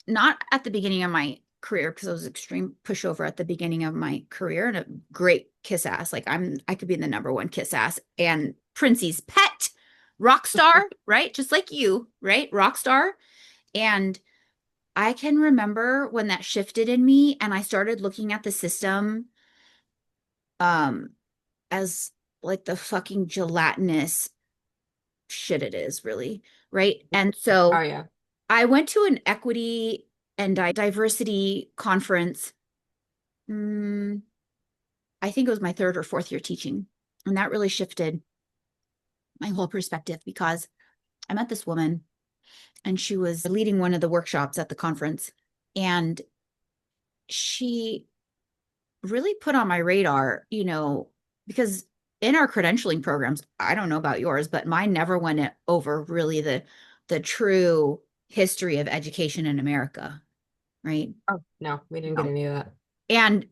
not at the beginning of my career because I was extreme pushover at the beginning of my career and a great kiss ass. Like I could be the number one kiss ass and Princey's pet rock star, right? Just like you, right? Rock star. And I can remember when that shifted in me and I started looking at the system um as like the fucking gelatinous shit it is, really, right? And Oh so yeah. I went to an equity and diversity conference. mm, I think it was my third or fourth year teaching. And that really shifted my whole perspective because I met this woman and she was leading one of the workshops at the conference. And she really put on my radar, because in our credentialing programs, I don't know about yours, but mine never went over really the true history of education in America, right? Oh, no, we didn't get No. any of that. And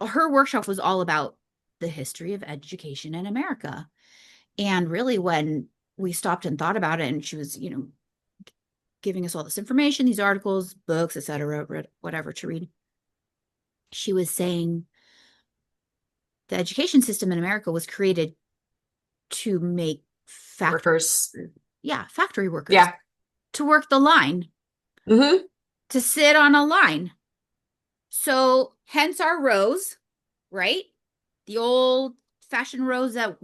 her workshop was all about the history of education in America. And really when we stopped and thought about it and she was, giving us all this information, these articles, books, etc., whatever to read. She was saying the education system in America was created to make factory, Workers. yeah, factory workers Yeah. to work the line, Hmm. to sit on a line. So hence our rows, right? The old fashioned rows that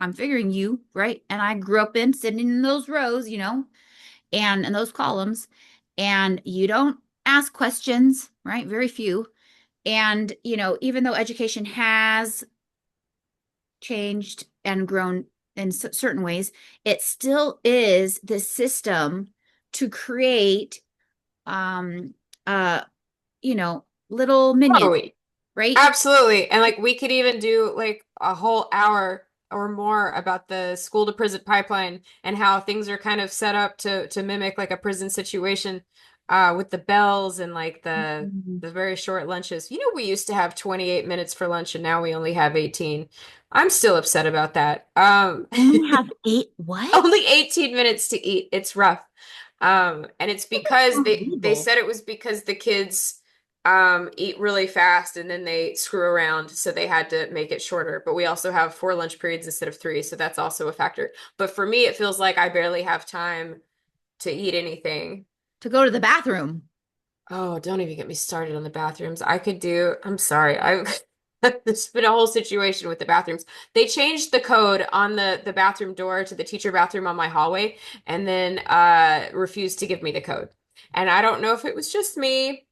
I'm figuring you, right? And I grew up in sitting in those rows, and in those columns. And you don't ask questions, right? Very few. And, even though education has changed and grown in certain ways, it still is the system to create, um, uh, little minions, Oh, right? absolutely. And like we could even do like a whole hour or more about the school to prison pipeline and how things are kind of set up to mimic like a prison situation with the bells and like Mhm. the very short lunches. You know, we used to have 28 minutes for lunch and now we only have 18. I'm still upset about that. Only have eight. What? Only 18 minutes to eat. It's rough. And it's That because sounds they illegal. said it was because the kids eat really fast and then they screw around, so they had to make it shorter. But we also have 4 lunch periods instead of 3, so that's also a factor. But for me, it feels like I barely have time to eat anything. To go to the bathroom. Oh, don't even get me started on the bathrooms. I'm sorry. There's been a whole situation with the bathrooms. They changed the code on the bathroom door to the teacher bathroom on my hallway and then refused to give me the code. And I don't know if it was just me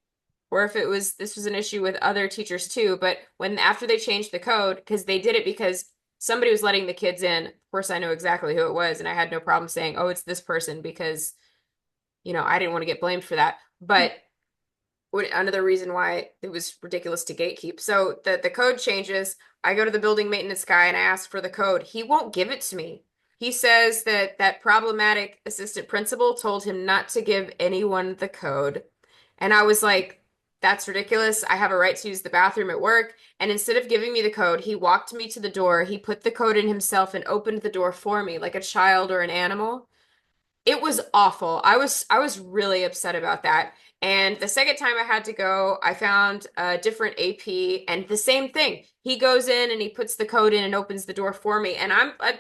or if this was an issue with other teachers too, but when after they changed the code, because they did it because somebody was letting the kids in. Of course, I know exactly who it was, and I had no problem saying, "Oh, it's this person," because I didn't want to get blamed for that. But another reason why it was ridiculous to gatekeep. So the code changes. I go to the building maintenance guy and I ask for the code. He won't give it to me. He says that problematic assistant principal told him not to give anyone the code. And I was like, that's ridiculous. I have a right to use the bathroom at work. And instead of giving me the code, he walked me to the door. He put the code in himself and opened the door for me like a child or an animal. It was awful. I was really upset about that. And the second time I had to go, I found a different AP and the same thing. He goes in and he puts the code in and opens the door for me. And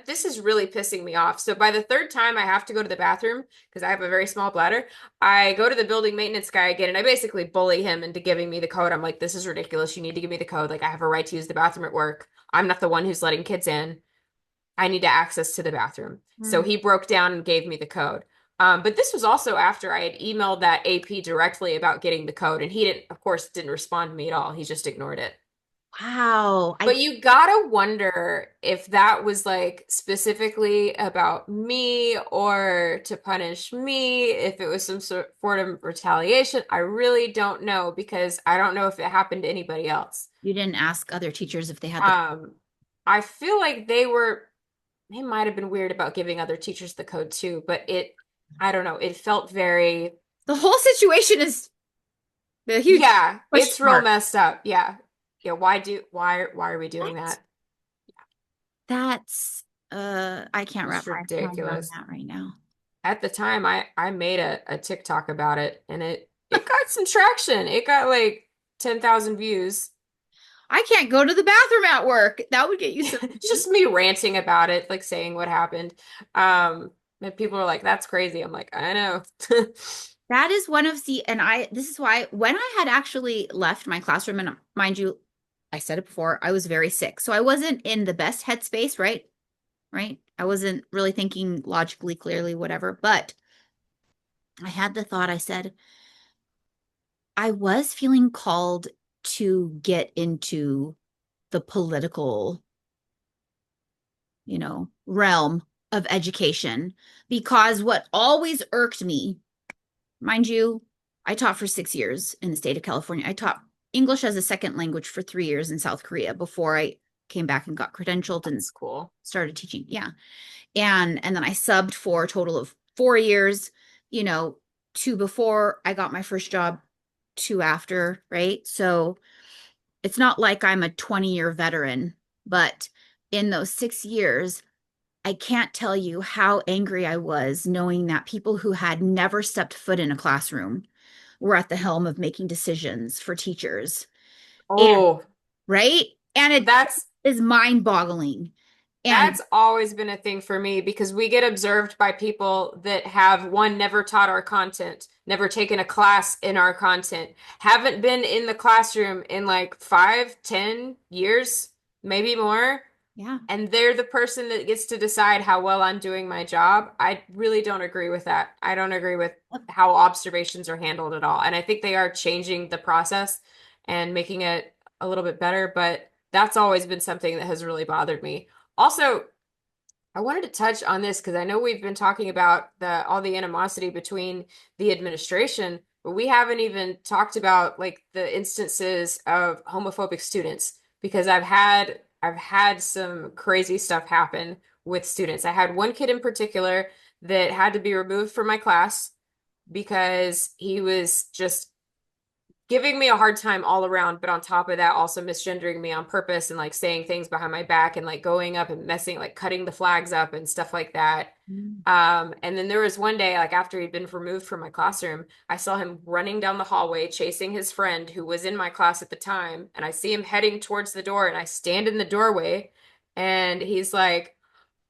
this is really pissing me off. So by the third time I have to go to the bathroom because I have a very small bladder, I go to the building maintenance guy again and I basically bully him into giving me the code. I'm like, this is ridiculous. You need to give me the code. Like I have a right to use the bathroom at work. I'm not the one who's letting kids in. I need access to the bathroom. So Hmm. he broke down and gave me the code. But this was also after I had emailed that AP directly about getting the code, and he didn't, of course, didn't respond to me at all. He just ignored it. Wow. But you gotta wonder if that was like specifically about me or to punish me, if it was some sort of retaliation. I really don't know because I don't know if it happened to anybody else. You didn't ask other teachers if they had the. Um, I feel like they might have been weird about giving other teachers the code too, but I don't know, it felt very, The whole situation is a huge yeah, question it's real mark. messed up. Yeah. Yeah, why are we doing What? that? That's I can't wrap It's my mind around ridiculous. that right now. At the time, I made a TikTok about it and it got some traction. It got like 10,000 views. I can't go to the bathroom at work. That would get you some It's views. just me ranting about it, like saying what happened. And people are like, that's crazy. I'm like, I know. That is one of the, and this is why when I had actually left my classroom, and mind you, I said it before, I was very sick. So I wasn't in the best headspace, right? Right. I wasn't really thinking logically, clearly, whatever. But I had the thought, I said, I was feeling called to get into the political, realm of education because what always irked me, mind you, I taught for 6 years in the state of California. I taught English as a second language for 3 years in South Korea before I came back and got credentialed and That's cool. started teaching. Yeah. And then I subbed for a total of 4 years, you know, two before I got my first job, two after, right? So it's not like I'm a 20-year veteran, but in those 6 years, I can't tell you how angry I was knowing that people who had never stepped foot in a classroom were at the helm of making decisions for teachers. And Oh, right? And it that's is mind-boggling. And That's always been a thing for me because we get observed by people that have one, never taught our content, never taken a class in our content, haven't been in the classroom in like 5, 10 years, maybe more. yeah. And they're the person that gets to decide how well I'm doing my job. I really don't agree with that. I don't agree with how observations are handled at all. And I think they are changing the process and making it a little bit better, but that's always been something that has really bothered me. Also, I wanted to touch on this because I know we've been talking about the all the animosity between the administration, but we haven't even talked about like the instances of homophobic students because I've had some crazy stuff happen with students. I had one kid in particular that had to be removed from my class because he was just giving me a hard time all around, but on top of that, also misgendering me on purpose and like saying things behind my back and like going up and messing, like cutting the flags up and stuff like that. Mm. And then there was one day, like after he'd been removed from my classroom, I saw him running down the hallway, chasing his friend who was in my class at the time. And I see him heading towards the door, and I stand in the doorway, and he's like,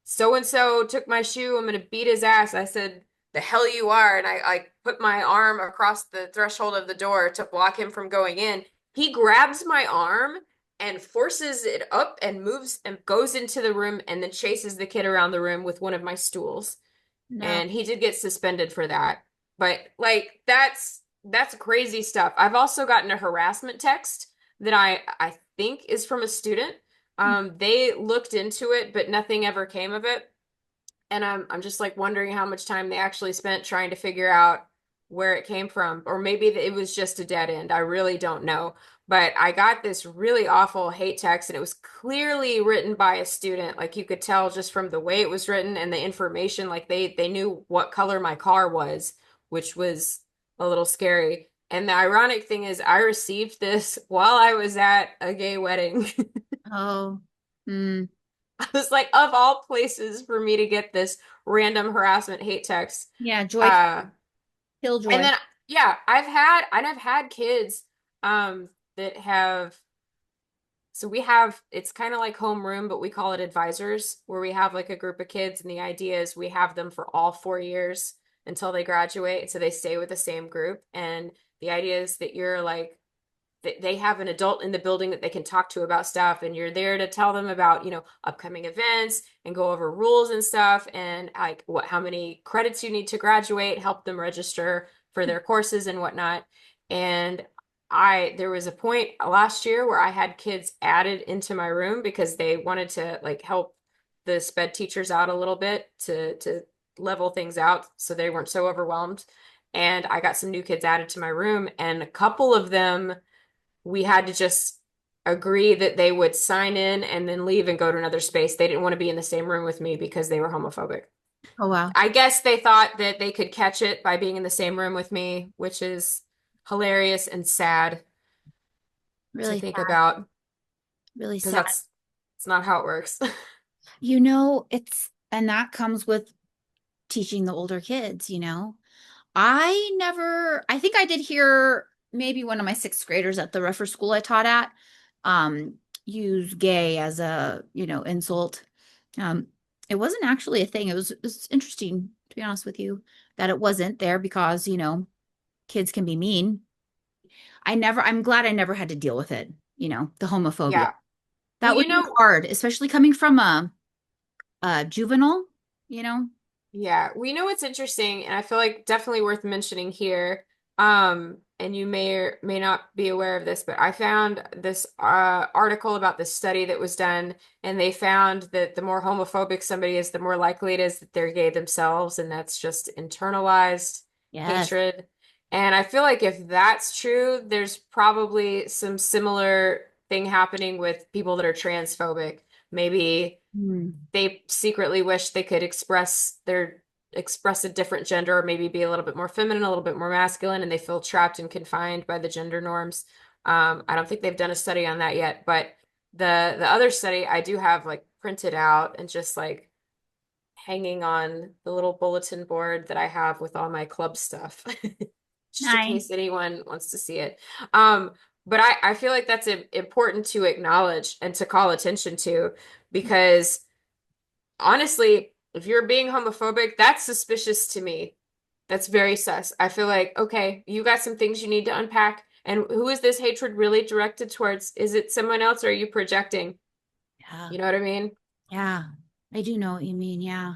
so and so took my shoe. I'm gonna beat his ass. I said, the hell you are. And I put my arm across the threshold of the door to block him from going in. He grabs my arm and forces it up and moves and goes into the room and then chases the kid around the room with one of my stools. No. And he did get suspended for that. But like that's crazy stuff. I've also gotten a harassment text that I think is from a student. They looked into it, but nothing ever came of it. And I'm just like wondering how much time they actually spent trying to figure out where it came from. Or maybe it was just a dead end. I really don't know. But I got this really awful hate text, and it was clearly written by a student. Like you could tell just from the way it was written and the information, like they knew what color my car was, which was a little scary. And the ironic thing is I received this while I was at a gay wedding. Oh. Mm. I was like, of all places for me to get this random harassment hate text. Yeah, joy, Uh, and killjoy. then yeah, I've had kids that have so we have it's kind of like homeroom, but we call it advisors, where we have like a group of kids, and the idea is we have them for all 4 years until they graduate, so they stay with the same group. And the idea is that you're like they have an adult in the building that they can talk to about stuff, and you're there to tell them about upcoming events and go over rules and stuff, and like how many credits you need to graduate, help them register for their courses and whatnot. And I there was a point last year where I had kids added into my room because they wanted to like help the sped teachers out a little bit to level things out so they weren't so overwhelmed. And I got some new kids added to my room, and a couple of them we had to just agree that they would sign in and then leave and go to another space. They didn't want to be in the same room with me because they were homophobic. Oh, wow. I guess they thought that they could catch it by being in the same room with me, which is hilarious and sad to Really think sad. about Really because sad. that's it's not how it works. And that comes with teaching the older kids. I think I did hear maybe one of my sixth graders at the rougher school I taught at, um, use gay as a insult. Um, it wasn't actually a thing. It was interesting, to be honest with you, that it wasn't there because kids can be mean. I'm glad I never had to deal with it, the homophobia. Yeah. Well, That would be hard, especially coming from a juvenile. yeah, we know it's interesting, and I feel like definitely worth mentioning here. And you may or may not be aware of this, but I found this article about this study that was done, and they found that the more homophobic somebody is, the more likely it is that they're gay themselves, and that's just internalized Yes. hatred. And I feel like if that's true, there's probably some similar thing happening with people that are transphobic. Maybe Hmm. they secretly wish they could express a different gender or maybe be a little bit more feminine, a little bit more masculine, and they feel trapped and confined by the gender norms. I don't think they've done a study on that yet, but the other study I do have like printed out and just like hanging on the little bulletin board that I have with all my club stuff, just in Nice. case anyone wants to see it. Um, but I feel like that's important to acknowledge and to call attention to because honestly, if you're being homophobic, that's suspicious to me. That's very sus. I feel like, okay, you got some things you need to unpack. And who is this hatred really directed towards? Is it someone else or are you projecting? Yeah. You know what I mean? Yeah. I do know what you mean. Yeah.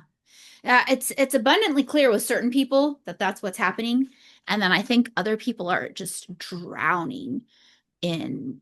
It's abundantly clear with certain people that that's what's happening, and then I think other people are just drowning in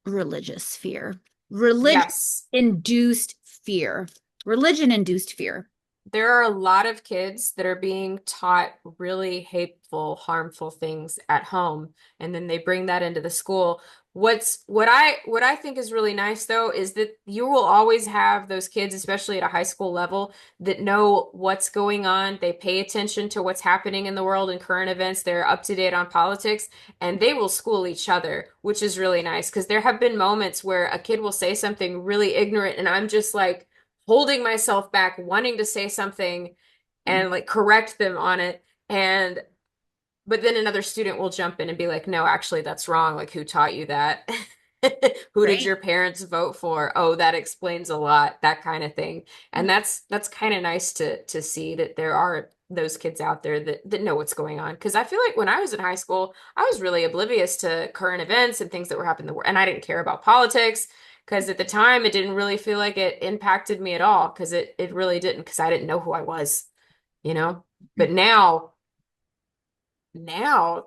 religious fear, religion Yes. induced fear, religion induced fear. There are a lot of kids that are being taught really hateful, harmful things at home, and then they bring that into the school. What I think is really nice though is that you will always have those kids, especially at a high school level, that know what's going on. They pay attention to what's happening in the world and current events. They're up to date on politics, and they will school each other, which is really nice because there have been moments where a kid will say something really ignorant, and I'm just like holding myself back, wanting to say something and like correct them on it. And but then another student will jump in and be like, no, actually, that's wrong. Like, who taught you that? Who did Right? your parents vote for? Oh, that explains a lot, that kind of thing. And Yeah. that's kind of nice to see that there are those kids out there that know what's going on. Because I feel like when I was in high school, I was really oblivious to current events and things that were happening in the world. And I didn't care about politics because at the time it didn't really feel like it impacted me at all because it really didn't because I didn't know who I was, you know? But now now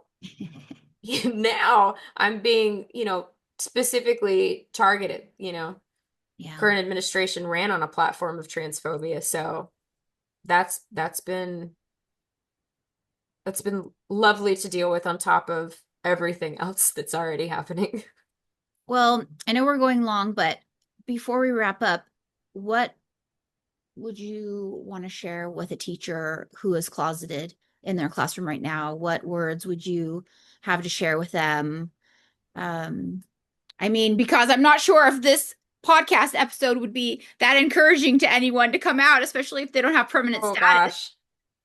I'm being, specifically targeted, Yeah. current administration ran on a platform of transphobia. So that's that's been that's been lovely to deal with on top of everything else that's already happening. Well, I know we're going long, but before we wrap up, what would you want to share with a teacher who is closeted in their classroom right now? What words would you have to share with them? Um, I mean, because I'm not sure if this podcast episode would be that encouraging to anyone to come out, especially if they don't have permanent Oh status. gosh.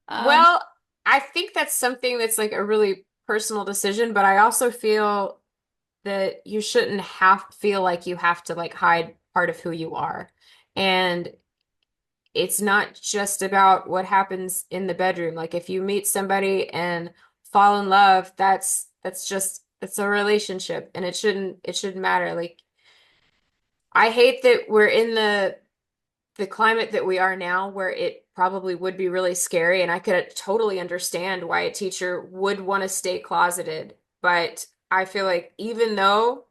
Um, Well, I think that's something that's like a really personal decision, but I also feel that you shouldn't have feel like you have to like hide part of who you are. And it's not just about what happens in the bedroom. Like if you meet somebody and fall in love, that's just it's a relationship and it shouldn't matter. Like I hate that we're in the climate that we are now where it probably would be really scary and I could totally understand why a teacher would want to stay closeted. But I feel like even though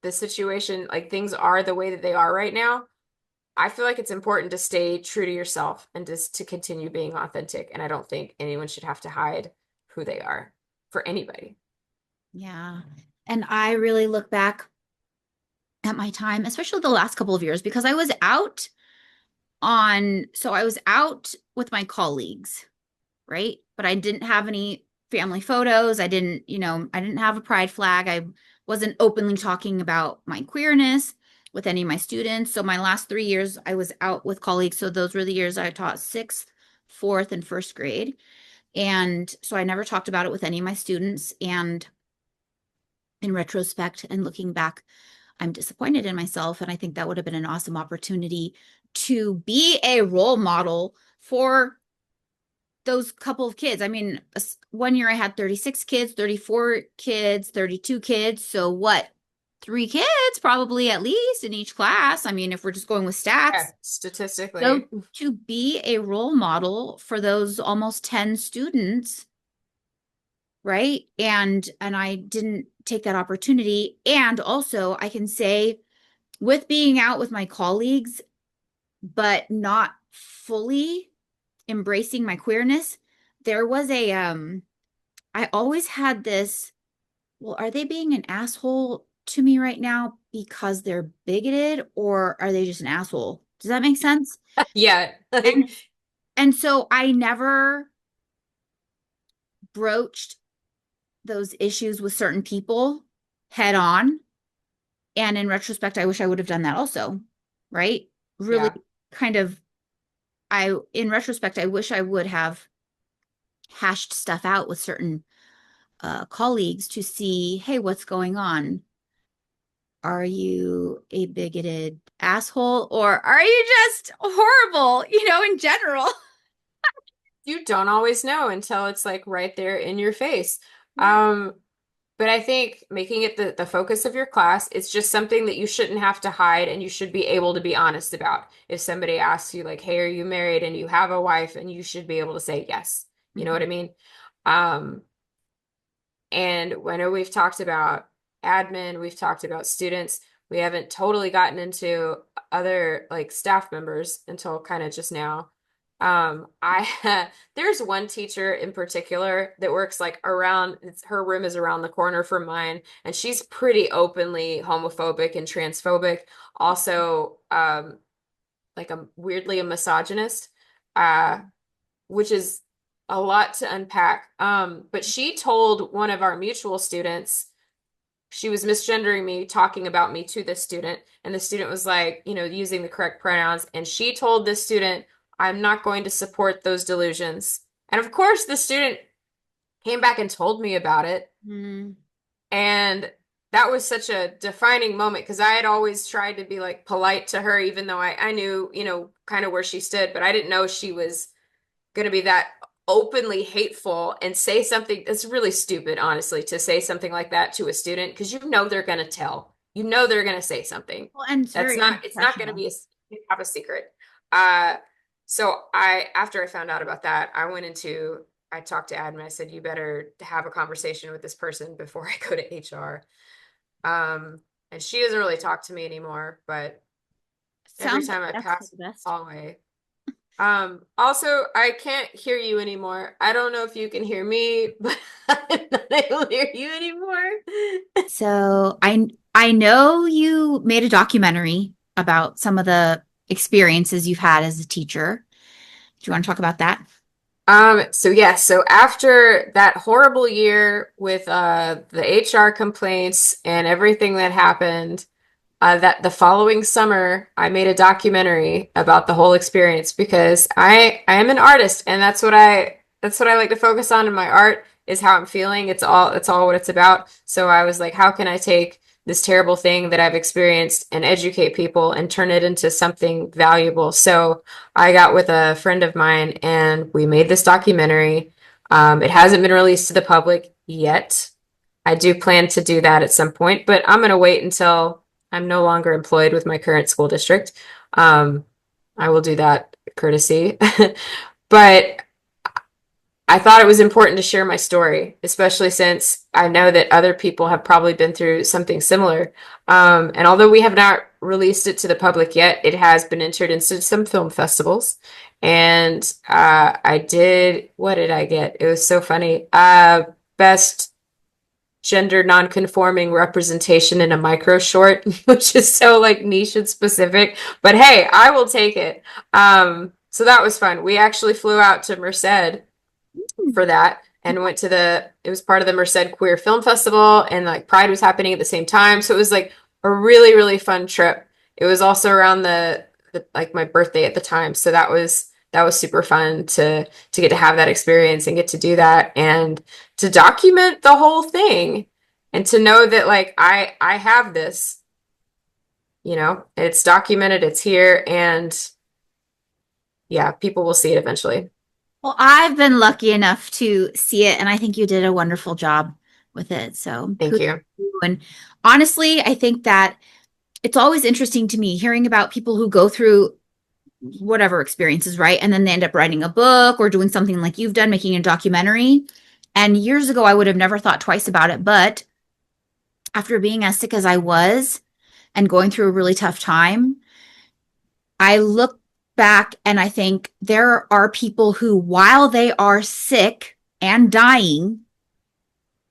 the situation, like things are the way that they are right now, I feel like it's important to stay true to yourself and just to continue being authentic. And I don't think anyone should have to hide who they are for anybody. yeah. And I really look back at my time, especially the last couple of years, because I was out with my colleagues, right? But I didn't have any family photos. I didn't have a pride flag. I wasn't openly talking about my queerness with any of my students. So my last 3 years, I was out with colleagues. So those were the years I taught sixth, fourth, and first grade. And so I never talked about it with any of my students. And in retrospect and looking back, I'm disappointed in myself. And I think that would have been an awesome opportunity to be a role model for those couple of kids. I mean, 1 year I had 36 kids, 34 kids, 32 kids. So what? Three kids probably at least in each class. I mean, if we're just going with Yeah, stats. So statistically. to be a role model for those almost 10 students, right? And I didn't take that opportunity. And also, I can say with being out with my colleagues, but not fully embracing my queerness, there was I always had this, well, are they being an asshole to me right now because they're bigoted or are they just an asshole? Does that make sense? Yeah, like And and so I never broached those issues with certain people head on. And in retrospect, I wish I would have done that also, right? Really yeah. kind of in retrospect, I wish I would have hashed stuff out with certain colleagues to see, hey, what's going on? Are you a bigoted asshole or are you just horrible, in general? You don't always know until it's like right there in your face. Yeah. Um, but I think making it the focus of your class, it's just something that you shouldn't have to hide and you should be able to be honest about. If somebody asks you like, "Hey, are you married?" and you have a wife, and you should be able to say yes. You know what I Mhm. mean? Um, and I know we've talked about admin, we've talked about students. We haven't totally gotten into other like staff members until kind of just now. I there's one teacher in particular that works like around her room is around the corner from mine, and she's pretty openly homophobic and transphobic. Also, like a weirdly a misogynist. Uh, which is a lot to unpack. But she told one of our mutual students she was misgendering me, talking about me to this student, and the student was like, using the correct pronouns, and she told this student, "I'm not going to support those delusions." And of course, the student came back and told me about it, Mm. and that was such a defining moment because I had always tried to be like polite to her, even though I knew, kind of where she stood, but I didn't know she was going to be that openly hateful and say something that's really stupid, honestly, to say something like that to a student because they're going to tell. They're going to say something. Well, and it's That's very not, it's not going to unprofessional. be have a secret. Uh, after I found out about that, I talked to admin. I said, you better have a conversation with this person before I go to HR. And she doesn't really talk to me anymore, but every Sounds like time I that's for pass the the best. hallway, also, I can't hear you anymore. I don't know if you can hear me, but I'm not able to hear you anymore. So I know you made a documentary about some of the experiences you've had as a teacher. Do you want to talk about that? So after that horrible year with the HR complaints and everything that happened, that the following summer I made a documentary about the whole experience because I am an artist and that's what I like to focus on in my art is how I'm feeling. It's all what it's about. So I was like, how can I take this terrible thing that I've experienced and educate people and turn it into something valuable? So I got with a friend of mine and we made this documentary. It hasn't been released to the public yet. I do plan to do that at some point, but I'm going to wait until I'm no longer employed with my current school district. Um, I will do that courtesy. But I thought it was important to share my story, especially since I know that other people have probably been through something similar. And although we have not released it to the public yet, it has been entered into some film festivals. And what did I get? It was so funny. Best gender non-conforming representation in a micro short, which is so like niche and specific. But hey, I will take it. So that was fun. We actually flew out to Merced Hmm. for that and went to it was part of the Merced Queer Film Festival and like Pride was happening at the same time. So it was like a really, really fun trip. It was also around the like my birthday at the time. So that was super fun to get to have that experience and get to do that and to document the whole thing and to know that like I have this, it's documented, it's here, and yeah, people will see it eventually. Well, I've been lucky enough to see it, and I think you did a wonderful job with it. So Thank kudos you. to you. And honestly, I think that it's always interesting to me hearing about people who go through whatever experiences, right? And then they end up writing a book or doing something like you've done, making a documentary. And years ago, I would have never thought twice about it. But after being as sick as I was and going through a really tough time, I look back and I think there are people who, while they are sick and dying,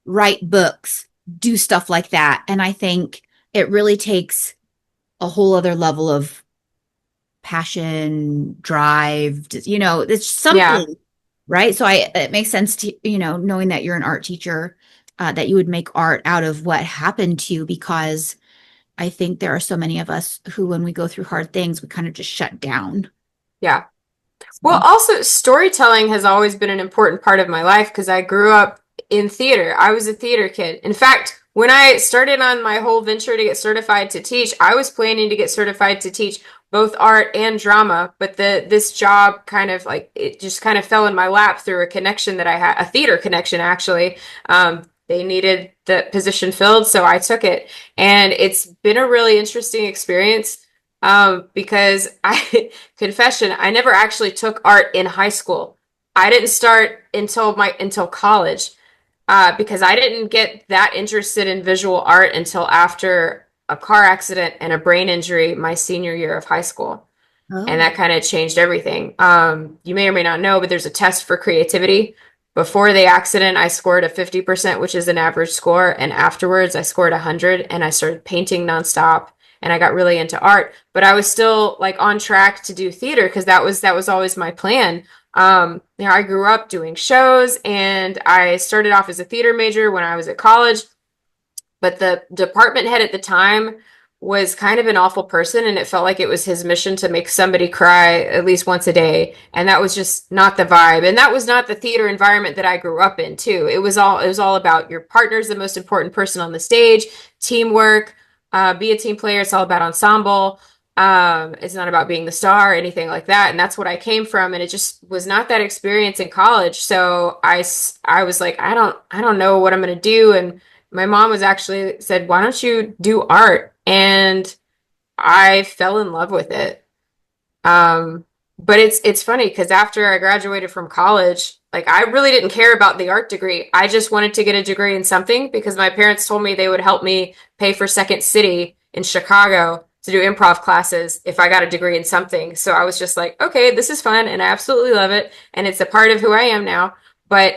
write books, do stuff like that. And I think it really takes a whole other level of passion, drive, it's Yeah. something, right? So it makes sense to, knowing that you're an art teacher, that you would make art out of what happened to you because I think there are so many of us who, when we go through hard things, we kind of just shut down. Yeah. Well, also storytelling has always been an important part of my life because I grew up in theater. I was a theater kid. In fact, when I started on my whole venture to get certified to teach, I was planning to get certified to teach both art and drama, but this job kind of like it just kind of fell in my lap through a connection that I had, a theater connection actually. They needed the position filled, so I took it, and it's been a really interesting experience. Because I confession, I never actually took art in high school. I didn't start until college, because I didn't get that interested in visual art until after a car accident and a brain injury my senior year of high school. And Oh. that kind of changed everything. You may or may not know, but there's a test for creativity. Before the accident, I scored a 50%, which is an average score. And afterwards, I scored 100 and I started painting nonstop and I got really into art. But I was still like on track to do theater because that was always my plan. I grew up doing shows and I started off as a theater major when I was at college, but the department head at the time was kind of an awful person and it felt like it was his mission to make somebody cry at least once a day, and that was just not the vibe, and that was not the theater environment that I grew up in too. It was all about your partner's the most important person on the stage, teamwork, be a team player. It's all about ensemble. It's not about being the star or anything like that, and that's what I came from, and it just was not that experience in college. So I was like, I don't know what I'm going to do. And my mom was actually said, "Why don't you do art?" And I fell in love with it. Um, but it's funny because after I graduated from college, like I really didn't care about the art degree. I just wanted to get a degree in something because my parents told me they would help me pay for Second City in Chicago to do improv classes if I got a degree in something. So I was just like, okay, this is fun and I absolutely love it. And it's a part of who I am now. But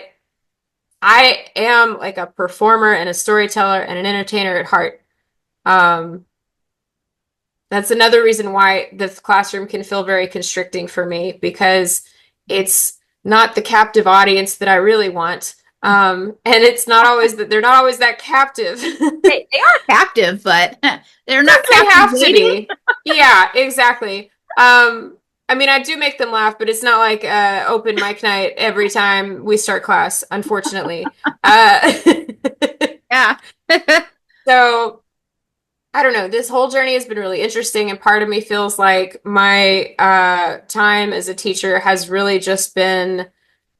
I am like a performer and a storyteller and an entertainer at heart. Um, that's another reason why this classroom can feel very constricting for me because it's not the captive audience that I really want. And it's not always that they're not always that captive. They are captive, but they're not Because they have to captivating. be. Yeah, exactly. I mean, I do make them laugh, but it's not like open mic night every time we start class, unfortunately. Uh, Yeah. so I don't know. This whole journey has been really interesting, and part of me feels like my time as a teacher has really just been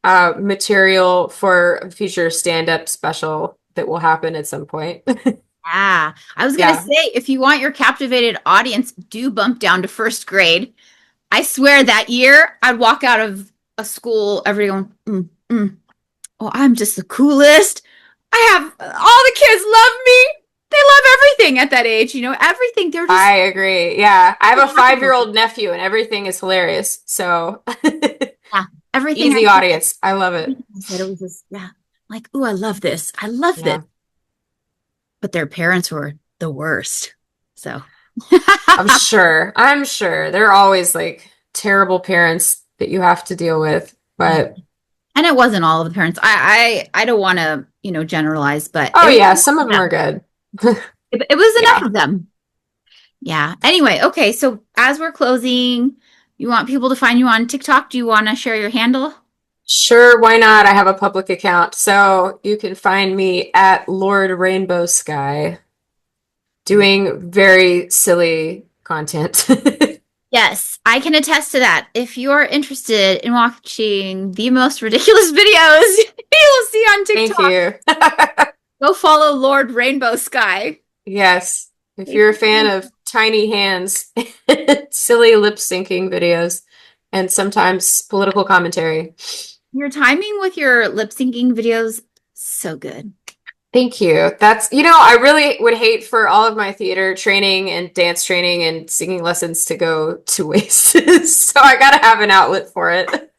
material for a future stand-up special that will happen at some point. Yeah. I was gonna Yeah. say, if you want your captivated audience, do bump down to first grade. I swear that year I'd walk out of a school, everyone, oh, I'm just the coolest. I have all the kids love me. They love everything at that age, everything. They're just I agree. Yeah. I have a 5-year-old nephew and everything is hilarious. So yeah, everything easy audience. I love it. I said it was just yeah, like, oh, I love this. I love this. Yeah. But their parents were the worst. So I'm sure. I'm sure. There are always like terrible parents that you have to deal with. yeah. But And it wasn't all of the parents. I don't want to, generalize, but oh it was yeah, enough some of of them are them. good. It was enough Yeah. of them. Yeah. Anyway, okay. So as we're closing, you want people to find you on TikTok? Do you want to share your handle? Sure, why not? I have a public account. So you can find me at Lord Rainbow Sky doing very silly content. Yes, I can attest to that. If you're interested in watching the most ridiculous videos you'll see on Thank TikTok, you. go follow Lord Rainbow Sky. Yes. If you're a fan of tiny hands, silly lip syncing videos, and sometimes political commentary. Your timing with your lip syncing videos, so good. Thank you. I really would hate for all of my theater training and dance training and singing lessons to go to waste. So I gotta have an outlet for it.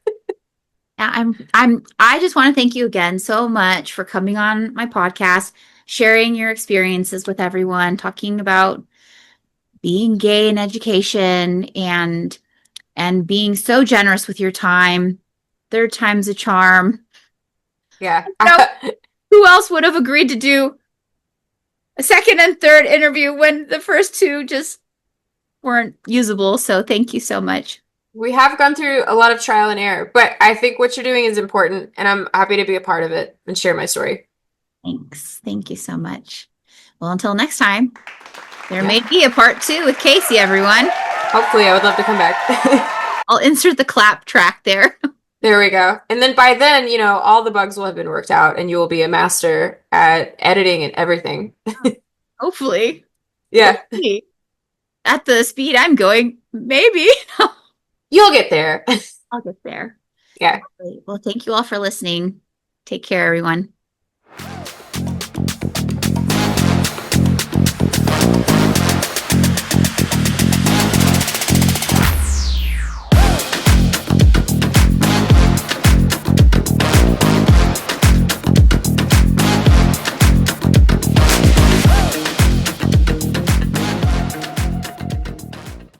Yeah, I just want to thank you again so much for coming on my podcast, sharing your experiences with everyone, talking about being gay in education and being so generous with your time. Third time's a charm. Yeah. So who else would have agreed to do a second and third interview when the first two just weren't usable? So thank you so much. We have gone through a lot of trial and error, but I think what you're doing is important, and I'm happy to be a part of it and share my story. Thanks. Thank you so much. Well, until next time, there Yeah. may be a part two with Casey, everyone. Hopefully, I would love to come back. I'll insert the clap track there. There we go. And then by then, all the bugs will have been worked out and you will be a master at editing and everything. Hopefully. We'll Yeah, see. At the speed I'm going, maybe. you'll get there. I'll get there. Yeah. Great. Well, thank you all for listening. Take care, everyone.